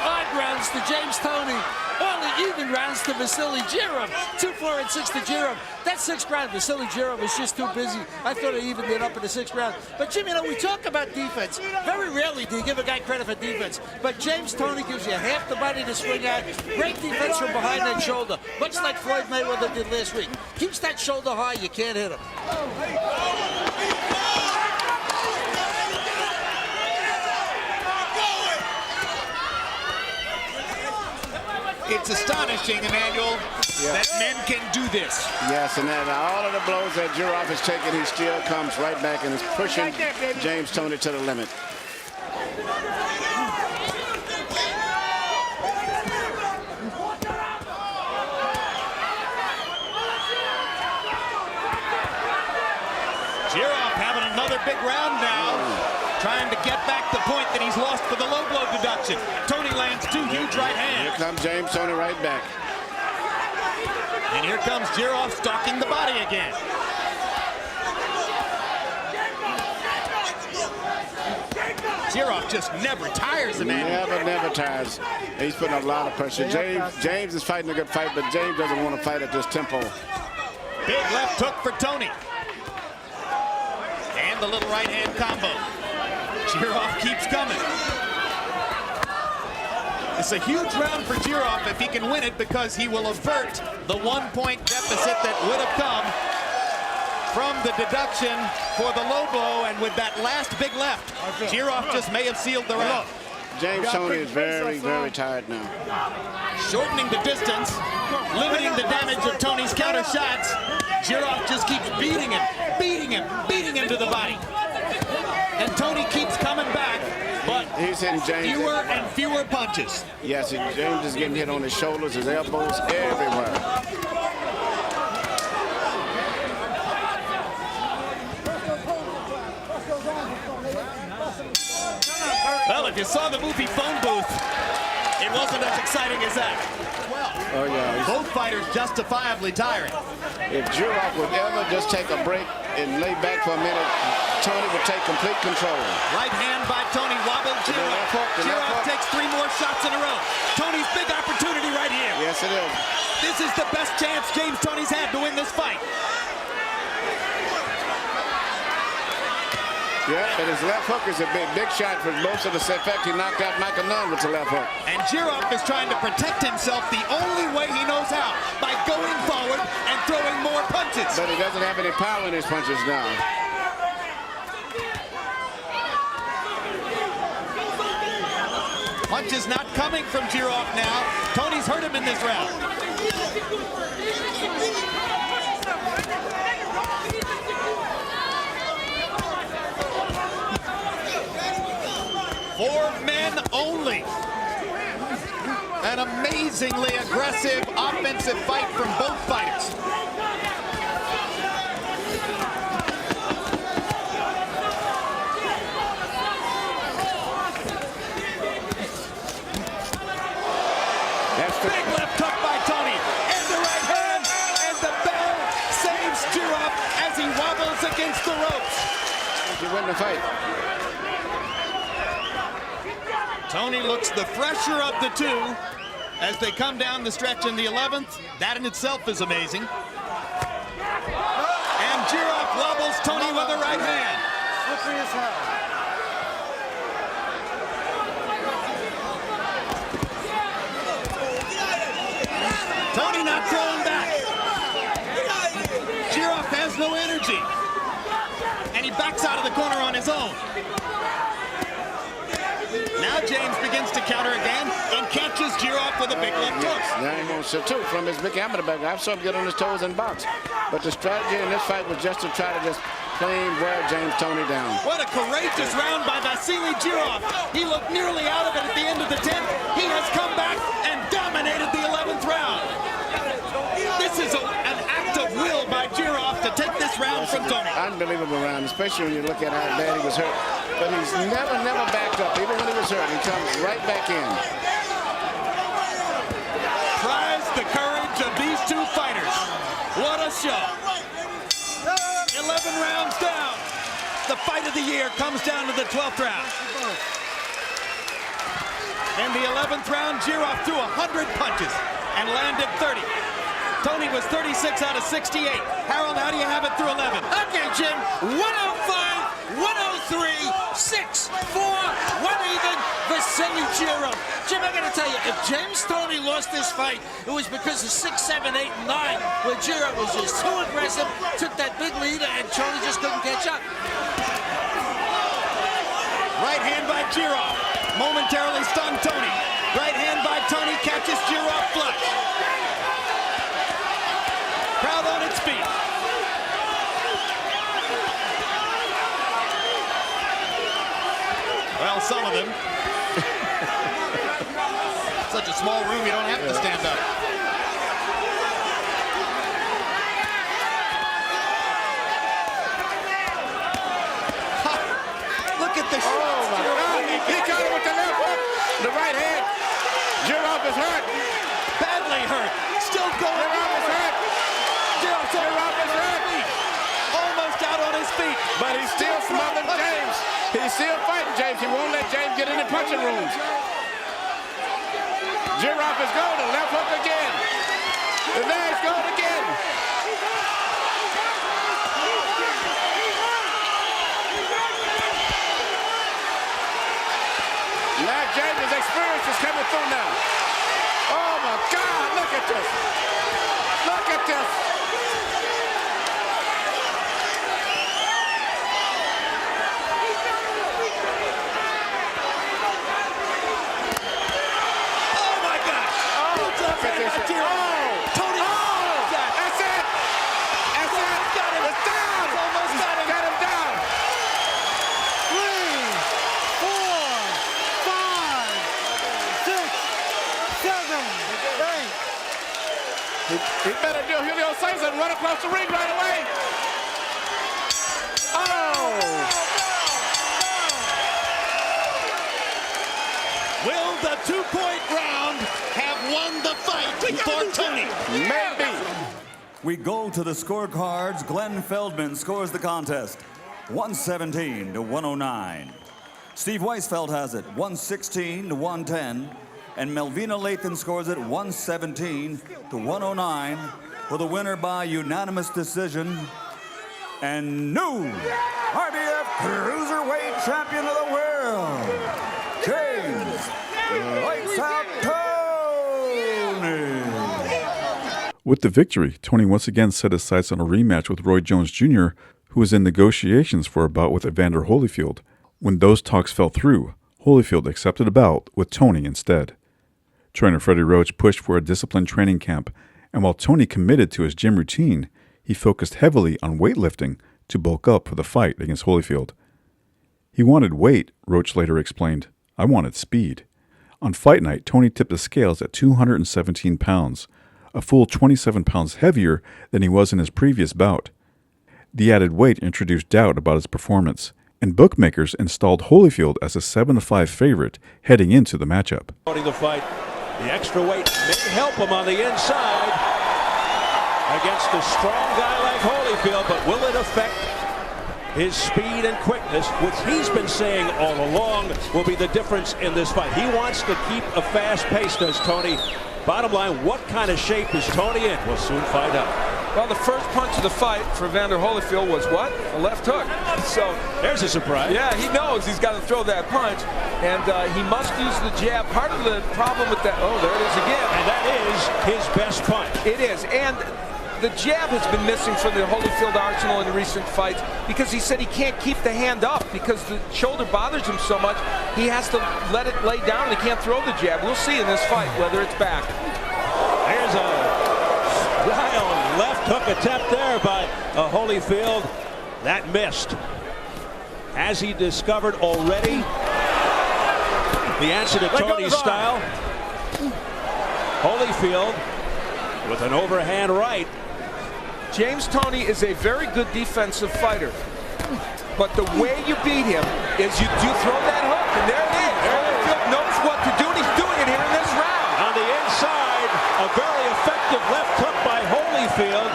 odd rounds to James Toney. All the even rounds to Vasily Girov. 2, 4, and 6 to Girov. That 6th round, Vasily Girov was just too busy. I thought I evened it up in the 6th round. But, Jim, you know, we talk about defense. Very rarely do you give a guy credit for defense. But James Toney gives you half the body to swing at. Great defense from behind that shoulder. much like Floyd Mayweather did last week. Keeps that shoulder high, you can't hit him. It's astonishing, Emmanuel, that men can do this. Yes, and then all of the blows that Jirov is taking, he still comes right back and is pushing James Toney to the limit. Jirov having another big round now, trying to get back the point that he's lost for the low blow deduction. Toney lands two huge right hands. Here comes James Toney right back. And here comes Jirov stalking the body again. Jirov just never tires, Emmanuel. Never tires. He's putting a lot of pressure. James is fighting a good fight, but James doesn't want to fight at this tempo. Big left hook for Toney. And the little right hand combo. Jirov keeps coming. It's a huge round for Jirov if he can win it, because he will avert the 1-point deficit that would have come from the deduction for the low blow, and with that last big left, Jirov just may have sealed the round. James Toney is very, very tired now. Shortening the distance, limiting the damage of Toney's counter shots. Jirov just keeps beating him, beating him to the body. And Toney keeps coming back, but he's hitting James fewer and fewer punches. Yes, James is getting hit on his shoulders, his elbows, everywhere. Well, if you saw the movie Phone Booth, it wasn't as exciting as that. Oh, yeah. Both fighters justifiably tired. If Jirov would ever just take a break and lay back for a minute, Toney would take complete control. Right hand by Toney wobbled Jirov. Jirov takes 3 more shots in a row. Toney's big opportunity right here. Yes, it is. This is the best chance James Toney's had to win this fight. Yeah, and his left hook is a big shot for most of the set. In fact, he knocked out Michael Nunn with the left hook. And Jirov is trying to protect himself the only way he knows how, by going forward and throwing more punches. But he doesn't have any power in his punches now. Punches not coming from Jirov now. Toney's hurt him in this round. For men only. An amazingly aggressive offensive fight from both fighters. Big left hook by Toney. And the right hand. And the bell saves Jirov as he wobbles against the ropes. You win the fight. Toney looks the fresher of the two as they come down the stretch in the 11th. That in itself is amazing. And Jirov wobbles Toney with a right hand. Slippery as hell. Toney not throwing back. Jirov has no energy. And he backs out of the corner on his own. Now James begins to counter again and catches Jirov with a big left hook. Now he wants to too from his big hammerback. I saw him get on his toes and box. But the strategy in this fight was just to try to just plain wear James Toney down. What a courageous round by Vasily Jirov. He looked nearly out of it at the end of the 10th. He has come back and dominated the 11th round. This is an act of will by Jirov to take this round from Toney. Unbelievable round, especially when you look at how bad he was hurt. But he's never backed up. Even when he was hurt, he comes right back in. Tries the courage of these two fighters. What a show. 11 rounds down. The fight of the year comes down to the 12th round. In the 11th round, Jirov threw 100 punches and landed 30. Toney was 36 out of 68. Harold, how do you have it through 11? Okay, Jim, 105 103-6-4, 1 even, Vasily Jirov. Jim, I gotta tell you, if James Toney lost this fight, it was because of 6, 7, 8, and 9, where Jirov was just too aggressive, took that big lead, and Toney just couldn't catch up. Right hand by Jirov, momentarily stunned Toney. Right hand by Toney catches Jirov flush. Crowd on its feet. Well, some of them. Such a small room, you don't have to stand up. Look at this. Oh, my God. He caught him with the left hook. The right hand. Jirov is hurt. Badly hurt. Still going. Jirov is hurt. Jirov is hurt. Almost out on his feet. But he's still smothering James. He's still fighting James. He won't let James get in the punching rooms. Jirov is going. The left hook again. The leg's going again. Now James' experience is coming through now. Oh my God, look at this. Look at this. Toney! That's it! That's it! Got him! It's down! It's almost got him! Got him down! 3, 4, 5, 6, 7, 8. He better do Julio Cesar and run across the ring right away. Oh! Will the two-point round have won the fight for Toney? Maybe. We go to the scorecards. Glenn Feldman scores the contest, 117 to 109. Steve Weisfeld has it, 116 to 110. And Melvina Lathan scores it, 117 to 109, for the winner by unanimous decision. And new IBF Cruiserweight Champion of the World, James Lights Out Toney. With the victory, Toney once again set his sights on a rematch with Roy Jones Jr., who was in negotiations for a bout with Evander Holyfield. When those talks fell through, Holyfield accepted a bout with Toney instead. Trainer Freddie Roach pushed for a disciplined training camp, and while Toney committed to his gym routine, he focused heavily on weightlifting to bulk up for the fight against Holyfield. He wanted weight, Roach later explained. I wanted speed. On fight night, Toney tipped the scales at 217 pounds, a full 27 pounds heavier than he was in his previous bout. The added weight introduced doubt about his performance, and bookmakers installed Holyfield as a 7-5 favorite heading into the matchup. The fight, the extra weight may help him on the inside against a strong guy like Holyfield, but will it affect his speed and quickness, which he's been saying all along will be the difference in this fight? He wants to keep a fast pace, does Toney. Bottom line, what kind of shape is Toney in? We'll soon find out. Well, the first punch of the fight for Evander Holyfield was what? A left hook. So there's a surprise. Yeah, he knows he's got to throw that punch, and he must use the jab. Part of the problem with that, oh, there it is again. And that is his best punch. It is, and the jab has been missing from the Holyfield arsenal in recent fights because he said he can't keep the hand up because the shoulder bothers him so much. He has to let it lay down. He can't throw the jab. We'll see in this fight whether it's back. There's a wild left hook attempt there by Holyfield. That missed. Has he discovered already the answer to Toney's style? Holyfield with an overhand right. James Toney is a very good defensive fighter, but the way you beat him is you do throw that hook, and there it is. Holyfield knows what to do, and he's doing it here in this round. On the inside, a very effective left hook by Holyfield.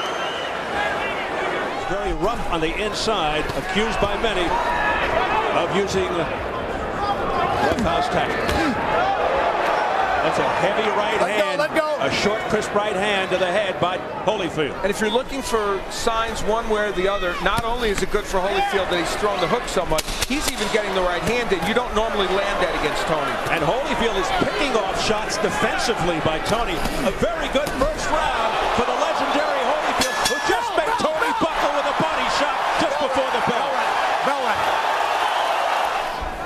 Very rough on the inside, accused by many of using rough house tactics. That's a heavy right hand. Let go. A short, crisp right hand to the head by Holyfield. And if you're looking for signs one way or the other, not only is it good for Holyfield that he's throwing the hook so much, he's even getting the right hand in. You don't normally land that against Toney. And Holyfield is picking off shots defensively by Toney. A very good first round for the legendary Holyfield, who just made Toney buckle with a body shot just before the bell.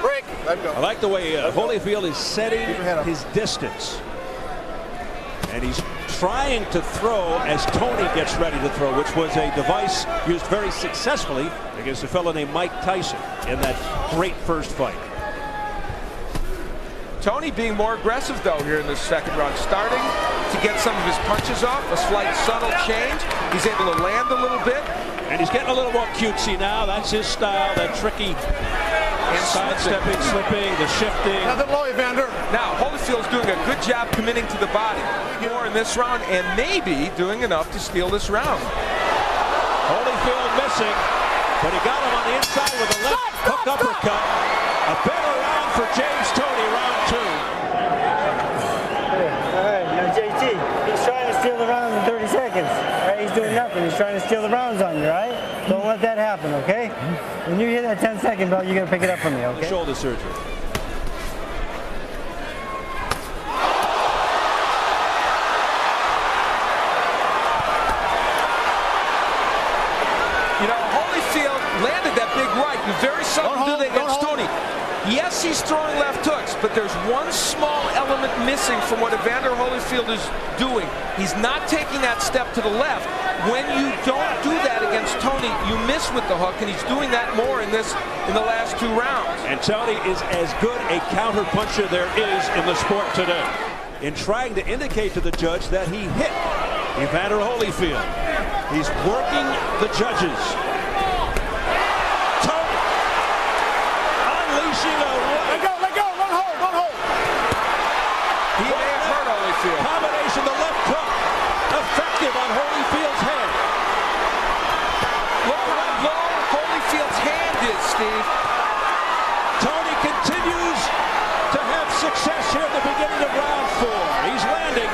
Break. Let go. I like the way Holyfield is setting his distance. And he's trying to throw as Toney gets ready to throw, which was a device used very successfully against a fellow named Mike Tyson in that great first fight. Toney being more aggressive, though, here in the second round, starting to get some of his punches off, a slight subtle change. He's able to land a little bit. And he's getting a little more cutesy now. That's his style, that tricky sidestepping, slipping, the shifting. Nothing low, Evander. Now, Holyfield's doing a good job committing to the body. More in this round, and maybe doing enough to steal this round. Holyfield missing, but he got him on the inside with a left hook uppercut. A better round for James Toney, round 2. All right, now JT, he's trying to steal the round in 30 seconds. Right? He's doing nothing. He's trying to steal the rounds on you, right? Don't let that happen, okay? When you hit that 10-second bell, you're going to pick it up from me, okay? Shoulder surgery. You know, Holyfield landed that big right. You very seldom do that against Toney. Yes, he's throwing left hooks, but there's one small element missing from what Evander Holyfield is doing. He's not taking that step to the left. When you don't do that against Toney, you miss with the hook, and he's doing that more in the last 2 rounds. And Toney is as good a counter puncher there is in the sport today. In trying to indicate to the judge that he hit Evander Holyfield, he's working the judges. Toney unleashing a right. Let go, one hold. He may have hurt Holyfield. Combination, the left hook, effective on Holyfield's head. Look how low Holyfield's hand is, Steve. Toney continues to have success here at the beginning of round 4. He's landing.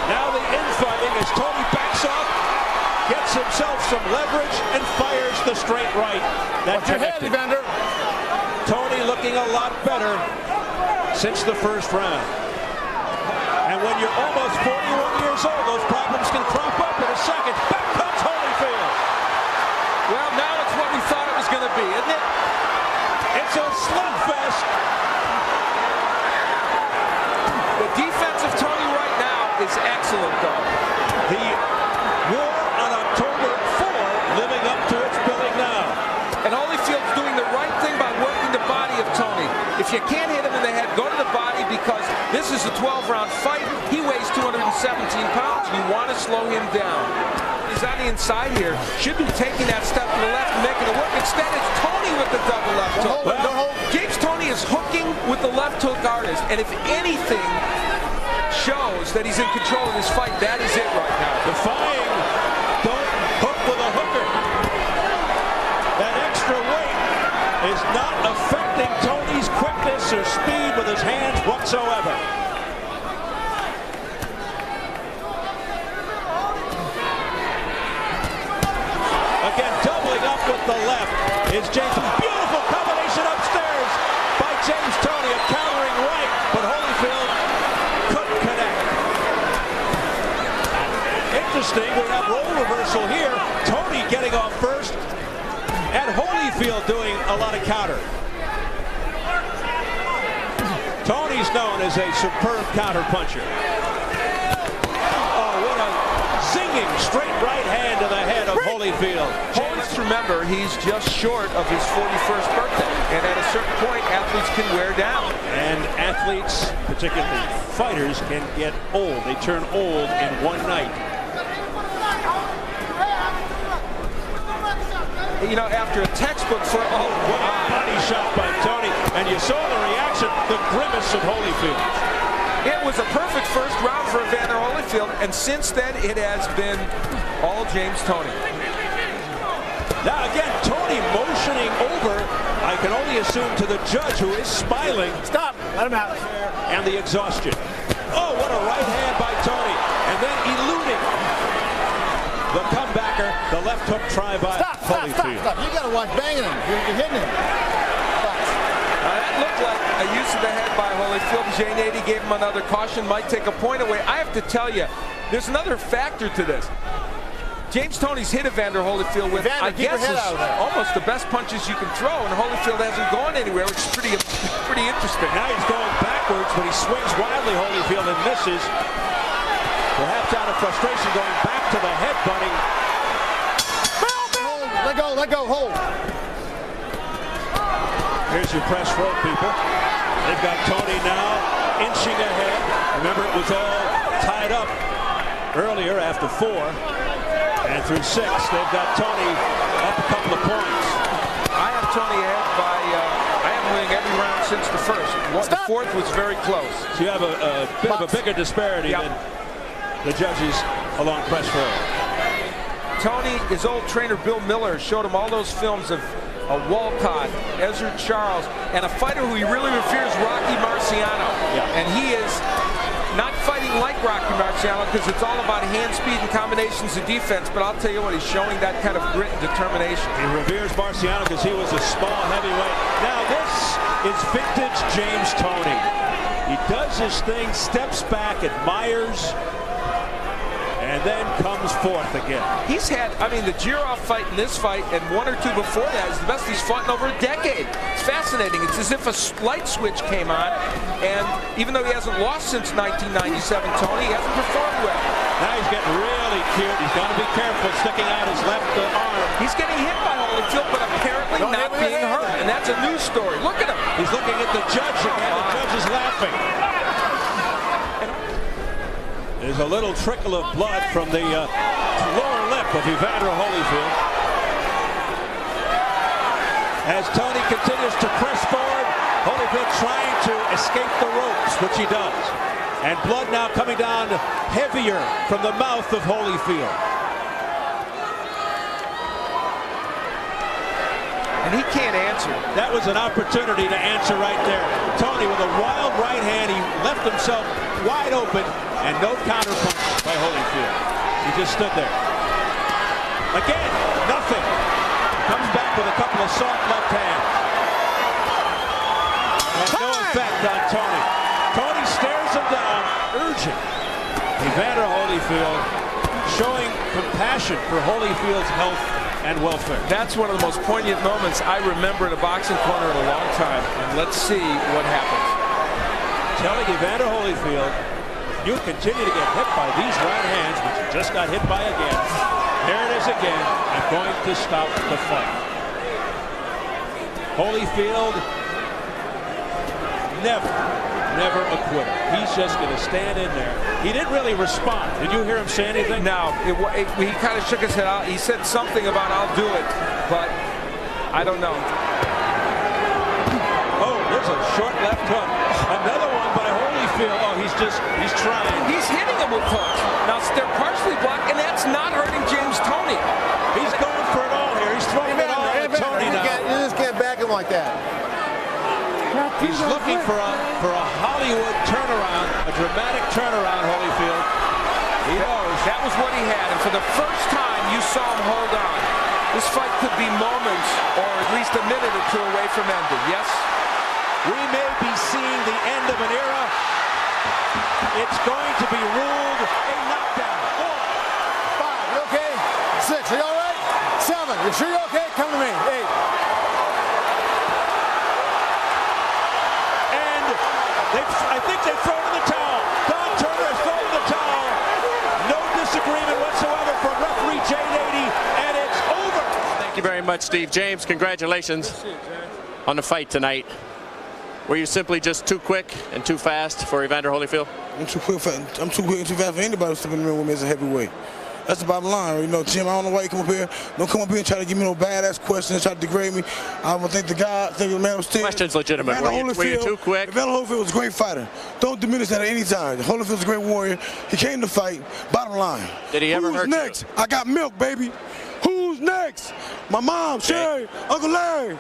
Now the infighting as Toney backs off, gets himself some leverage, and fires the straight right. Watch your head, Evander. Toney looking a lot better since the first round. And when you're almost 41 years old, those problems can crop up in a second. Back comes Holyfield. Well, now it's what we thought it was going to be, isn't it? It's a slugfest. The defense of Toney right now is excellent, though. The war on October 4 living up to its billing now. And Holyfield's doing the right thing by working the body of Toney. If you can't hit him in the head, go to the body, because this is a 12-round fight. He weighs 217 pounds. You want to slow him down. He's on the inside here. Should be taking that step to the left and making it work. Instead, it's Toney with the double left hook. Well, James Toney is hooking with the left hook artist. And if anything shows that he's in control of this fight, that is it right now. Defying, don't hook with a hooker. That extra weight is not affecting Toney's quickness or speed with his hands whatsoever. Again, doubling up with the left is James. Beautiful combination upstairs by James Toney, a countering right, but Holyfield couldn't connect. Interesting, we have role reversal here. Toney getting off first, and Holyfield doing a lot of counter. Toney's known as a superb counter puncher. Oh, what a zinging straight right hand to the head of Holyfield. Let's remember, he's just short of his 41st birthday. And at a certain point, athletes can wear down. And athletes, particularly fighters, can get old. They turn old in one night. You know, after a textbook for what a body shot by Toney, and you saw the reaction, the grimace of Holyfield. It was a perfect first round for Evander Holyfield, and since then it has been all James Toney. Now again, Toney Tony motioning over, I can only assume to the judge, who is smiling. Stop. Let him out. And the exhaustion. Oh, what a right hand by Tony. And then eluding the comebacker, the left hook try by Holyfield. Stop. You got to watch banging him. You're hitting him. That looked like a use of the head by Holyfield. J80 gave him another caution, might take a point away. I have to tell you, there's another factor to this. James Toney's hit Evander Holyfield with, I guess, almost the best punches you can throw, and Holyfield hasn't gone anywhere, which is pretty interesting. Now he's going backwards, but he swings wildly, Holyfield, and misses. Perhaps out of frustration, going back to the headbutting. Let go, hold. Here's your press row, people. They've got Toney now inching ahead. Remember, it was all tied up earlier after 4. And through 6, they've got Toney up a couple of points. I have Toney ahead by, I am winning every round since the first. The 4th was very close. So you have a bit of a bigger disparity than the judges along press row. Tony, his old trainer Bill Miller showed him all those films of Walcott, Ezra Charles, and a fighter who he really reveres, Rocky Marciano. And he is not fighting like Rocky Marciano because it's all about hand speed and combinations of defense, but I'll tell you what, he's showing that kind of grit and determination. He reveres Marciano because he was a small heavyweight. Now this is vintage James Toney. He does his thing, steps back, admires, and then comes forth again. He's had, I mean, the Jirov fight and this fight and 1 or 2 before that is the best he's fought in over a decade. It's fascinating. It's as if a light switch came on, and even though he hasn't lost since 1997, Tony, he hasn't performed well. Now he's getting really cute. He's got to be careful sticking out his left arm. He's getting hit by Holyfield, but apparently not being hurt, and that's a news story. Look at him. He's looking at the judge again. The judge is laughing. There's a little trickle of blood from the lower lip of Evander Holyfield. As Toney continues to press forward, Holyfield trying to escape the ropes, which he does. And blood now coming down heavier from the mouth of Holyfield. And he can't answer. That was an opportunity to answer right there. Toney with a wild right hand, he left himself wide open, and no counterpunch by Holyfield. He just stood there. Again, nothing. Comes back with a couple of soft left hands. Has no effect on Toney. Toney stares him down, urgent. Evander Holyfield showing compassion for Holyfield's health and welfare. That's one of the most poignant moments I remember in a boxing corner in a long time. And let's see what happens. Telling Evander Holyfield, if you continue to get hit by these right hands, which you just got hit by again, there it is again, I'm going to stop the fight. Holyfield, never a quitter. He's just going to stand in there. He didn't really respond. Did you hear him say anything? No, he kind of shook his head out. He said something about I'll do it, but I don't know. Oh, there's a short left hook. Another one by Holyfield. Oh, he's trying. He's hitting him with hooks. Now, they're partially blocked, and that's not hurting James Toney. He's going for it all here. He's throwing it all at Toney now. You just can't back him like that. He's looking for a Hollywood turnaround, a dramatic turnaround, Holyfield. He knows. That was what he had, and for the first time you saw him hold on. This fight could be moments or at least a minute or 2 away from ending, yes? We may be seeing the end of an era. It's going to be ruled a knockdown. 4, 5, you okay? 6, are you all right? 7, you sure you're okay? Come to me. 8. I think they've thrown in the towel. Don Turner has thrown in the towel. No disagreement whatsoever from referee J80, and it's over. Thank you very much, Steve. James, congratulations on the fight tonight. Were you simply just too quick and too fast for Evander Holyfield? I'm too quick and too fast for anybody stepping in the ring with me as a heavyweight. That's the bottom line. You know, Jim, I don't know why you come up here. Don't come up here and try to give me no badass questions, try to degrade me. I would thank the God, thank the man upstairs. Question's legitimate. Were you too quick? Evander Holyfield was a great fighter. Don't diminish that at any time. Holyfield's a great warrior. He came to fight. Bottom line. Did he ever hurt you? Who's next? I got milk, baby. Who's Who's next? My mom, Sherry, Uncle Larry.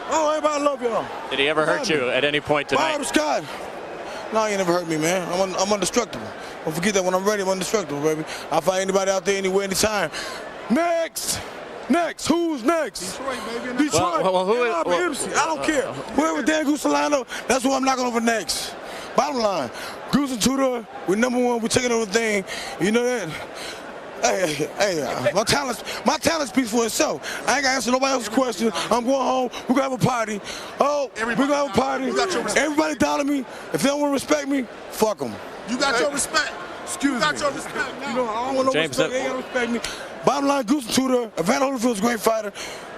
Oh, everybody love y'all. Did he ever hurt you at any point tonight? Bob Scott. No, he never hurt me, man. I'm indestructible. Don't forget that when I'm ready, I'm indestructible, baby. I'll fight anybody out there anywhere, anytime. Next! Next! Who's next? Detroit, baby. Detroit. MC. I don't care. Whoever Dan Goose Solano, that's who I'm knocking over next. Bottom line, Goose and Tudor, we're #1. We're taking over the thing. You know that? Hey, my talent speaks for itself. I ain't gonna answer nobody else's question. I'm going home. We're gonna have a party. Oh, we're gonna have a party. Everybody dollar me. If they don't want to respect me, fuck them. You got your respect. Excuse me. You got your respect now. You know, I don't want no respect. They ain't gonna respect me. Bottom line, Goose and Tudor, Evander Holyfield's a great fighter.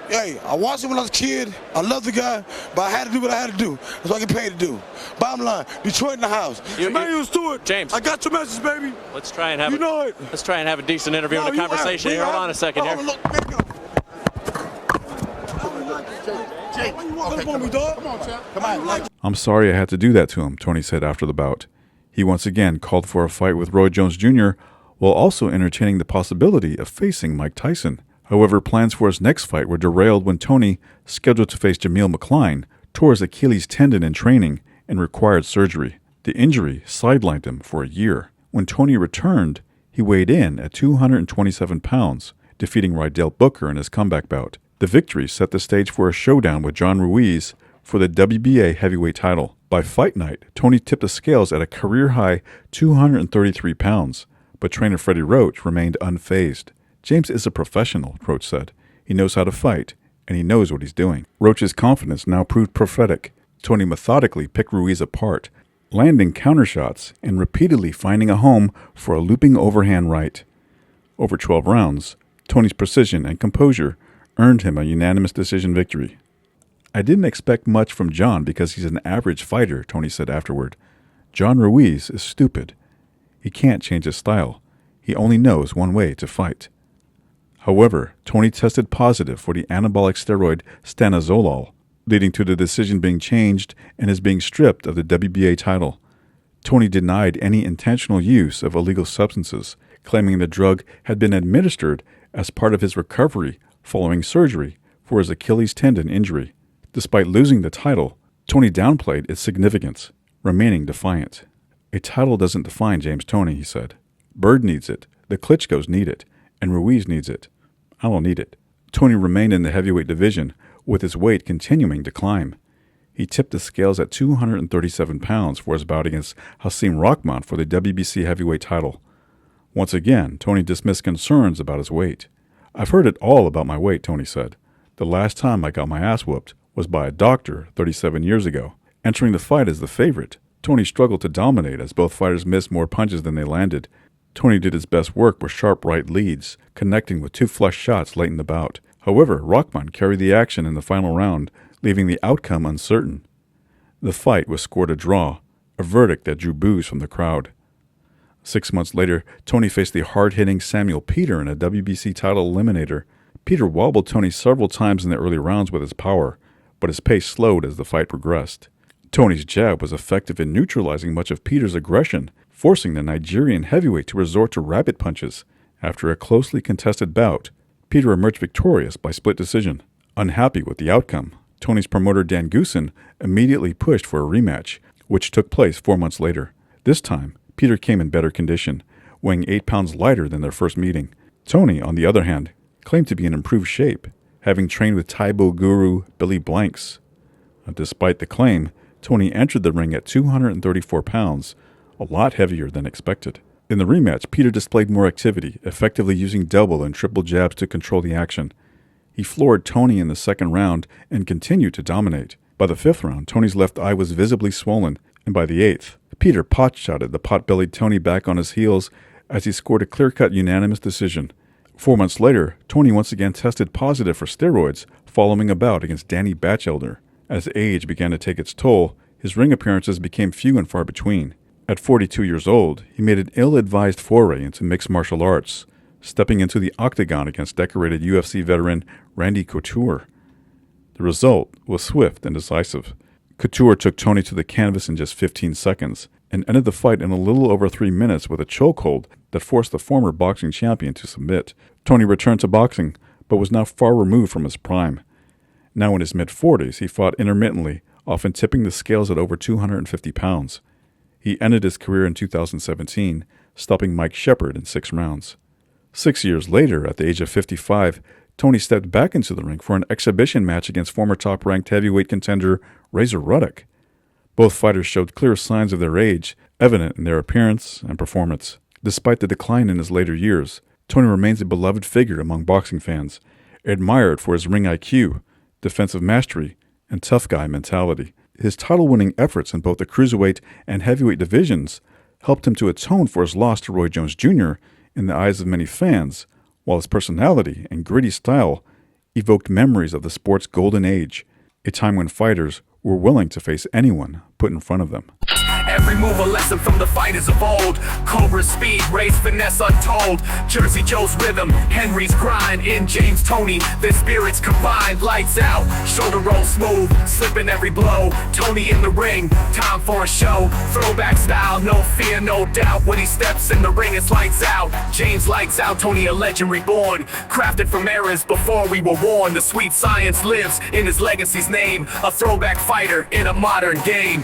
Hey, I watched him when I was a kid. I love the guy, but I had to do what I had to do. That's what I get paid to do. Bottom line, Detroit in the house. Emmanuel Stewart, James, I got your message, baby. Let's try and have let's try and have a decent interview and a conversation here. Hold on a second here. I'm sorry I had to do that to him, Toney said after the bout. He once again called for a fight with Roy Jones Jr. while also entertaining the possibility of facing Mike Tyson. However, plans for his next fight were derailed when Toney, scheduled to face Jameel McCline, tore his Achilles tendon in training and required surgery. The injury sidelined him for a year. When Toney returned, he weighed in at 227 pounds, defeating Rydell Booker in his comeback bout. The victory set the stage for a showdown with John Ruiz for the WBA heavyweight title. By fight night, Toney tipped the scales at a career-high 233 pounds, but trainer Freddie Roach remained unfazed. James is a professional, Roach said. He knows how to fight, and he knows what he's doing. Roach's confidence now proved prophetic. Toney methodically picked Ruiz apart, landing countershots and repeatedly finding a home for a looping overhand right. Over 12 rounds, Toney's precision and composure earned him a unanimous decision victory. I didn't expect much from John because he's an average fighter, Toney said afterward. John Ruiz is stupid. He can't change his style. He only knows one way to fight. However, Toney tested positive for the anabolic steroid stanozolol, leading to the decision being changed and his being stripped of the WBA title. Toney denied any intentional use of illegal substances, claiming the drug had been administered as part of his recovery following surgery for his Achilles tendon injury. Despite losing the title, Toney downplayed its significance, remaining defiant. A title doesn't define James Toney, he said. Bird needs it, the Klitschkos need it, and Ruiz needs it. I don't need it. Toney remained in the heavyweight division, with his weight continuing to climb. He tipped the scales at 237 pounds for his bout against Hasim Rahman for the WBC heavyweight title. Once again, Toney dismissed concerns about his weight. I've heard it all about my weight, Toney said. The last time I got my ass whooped was by a doctor 37 years ago. Entering the fight as the favorite, Toney struggled to dominate as both fighters missed more punches than they landed. Toney did his best work with sharp right leads, connecting with 2 flush shots late in the bout. However, Rahman carried the action in the final round, leaving the outcome uncertain. The fight was scored a draw, a verdict that drew boos from the crowd. 6 months later, Toney faced the hard-hitting Samuel Peter in a WBC title eliminator. Peter wobbled Toney several times in the early rounds with his power, but his pace slowed as the fight progressed. Toney's jab was effective in neutralizing much of Peter's aggression, forcing the Nigerian heavyweight to resort to rabbit punches. After a closely contested bout, Peter emerged victorious by split decision. Unhappy with the outcome, Toney's promoter Dan Goosen immediately pushed for a rematch, which took place 4 months later. This time, Peter came in better condition, weighing 8 pounds lighter than their first meeting. Toney, on the other hand, claimed to be in improved shape, having trained with Taibo guru Billy Blanks. Despite the claim, Toney entered the ring at 234 pounds, a lot heavier than expected. In the rematch, Peter displayed more activity, effectively using double and triple jabs to control the action. He floored Toney in the second round and continued to dominate. By the 5th round, Toney's left eye was visibly swollen, and by the 8th, Peter pot-shotted the pot-bellied Toney back on his heels as he scored a clear-cut unanimous decision. 4 months later, Toney once again tested positive for steroids following a bout against Danny Batchelder. As age began to take its toll, his ring appearances became few and far between. At 42 years old, he made an ill-advised foray into mixed martial arts, stepping into the octagon against decorated UFC veteran Randy Couture. The result was swift and decisive. Couture took Toney to the canvas in just 15 seconds and ended the fight in a little over 3 minutes with a chokehold that forced the former boxing champion to submit. Toney returned to boxing, but was now far removed from his prime. Now in his mid-40s, he fought intermittently, often tipping the scales at over 250 pounds. He ended his career in 2017, stopping Mike Shepard in 6 rounds. 6 years later, at the age of 55, Toney stepped back into the ring for an exhibition match against former top-ranked heavyweight contender Razor Ruddock. Both fighters showed clear signs of their age, evident in their appearance and performance. Despite the decline in his later years, Toney remains a beloved figure among boxing fans, admired for his ring IQ, defensive mastery, and tough guy mentality. His title-winning efforts in both the cruiserweight and heavyweight divisions helped him to atone for his loss to Roy Jones Jr. in the eyes of many fans, while his personality and gritty style evoked memories of the sport's golden age, a time when fighters were willing to face anyone put in front of them. Every move a lesson from the fighters of old. Cobra's speed, race, finesse untold. Jersey Joe's rhythm, Henry's grind. In James Toney, their spirits combined. Lights out, shoulder roll smooth, slipping every blow. Toney in the ring, time for a show. Throwback style, no fear, no doubt. When he steps in the ring, it's lights out. James lights out, Toney a legend reborn. Crafted from eras before we were born. The sweet science lives in his legacy's name. A throwback fighter in a modern game.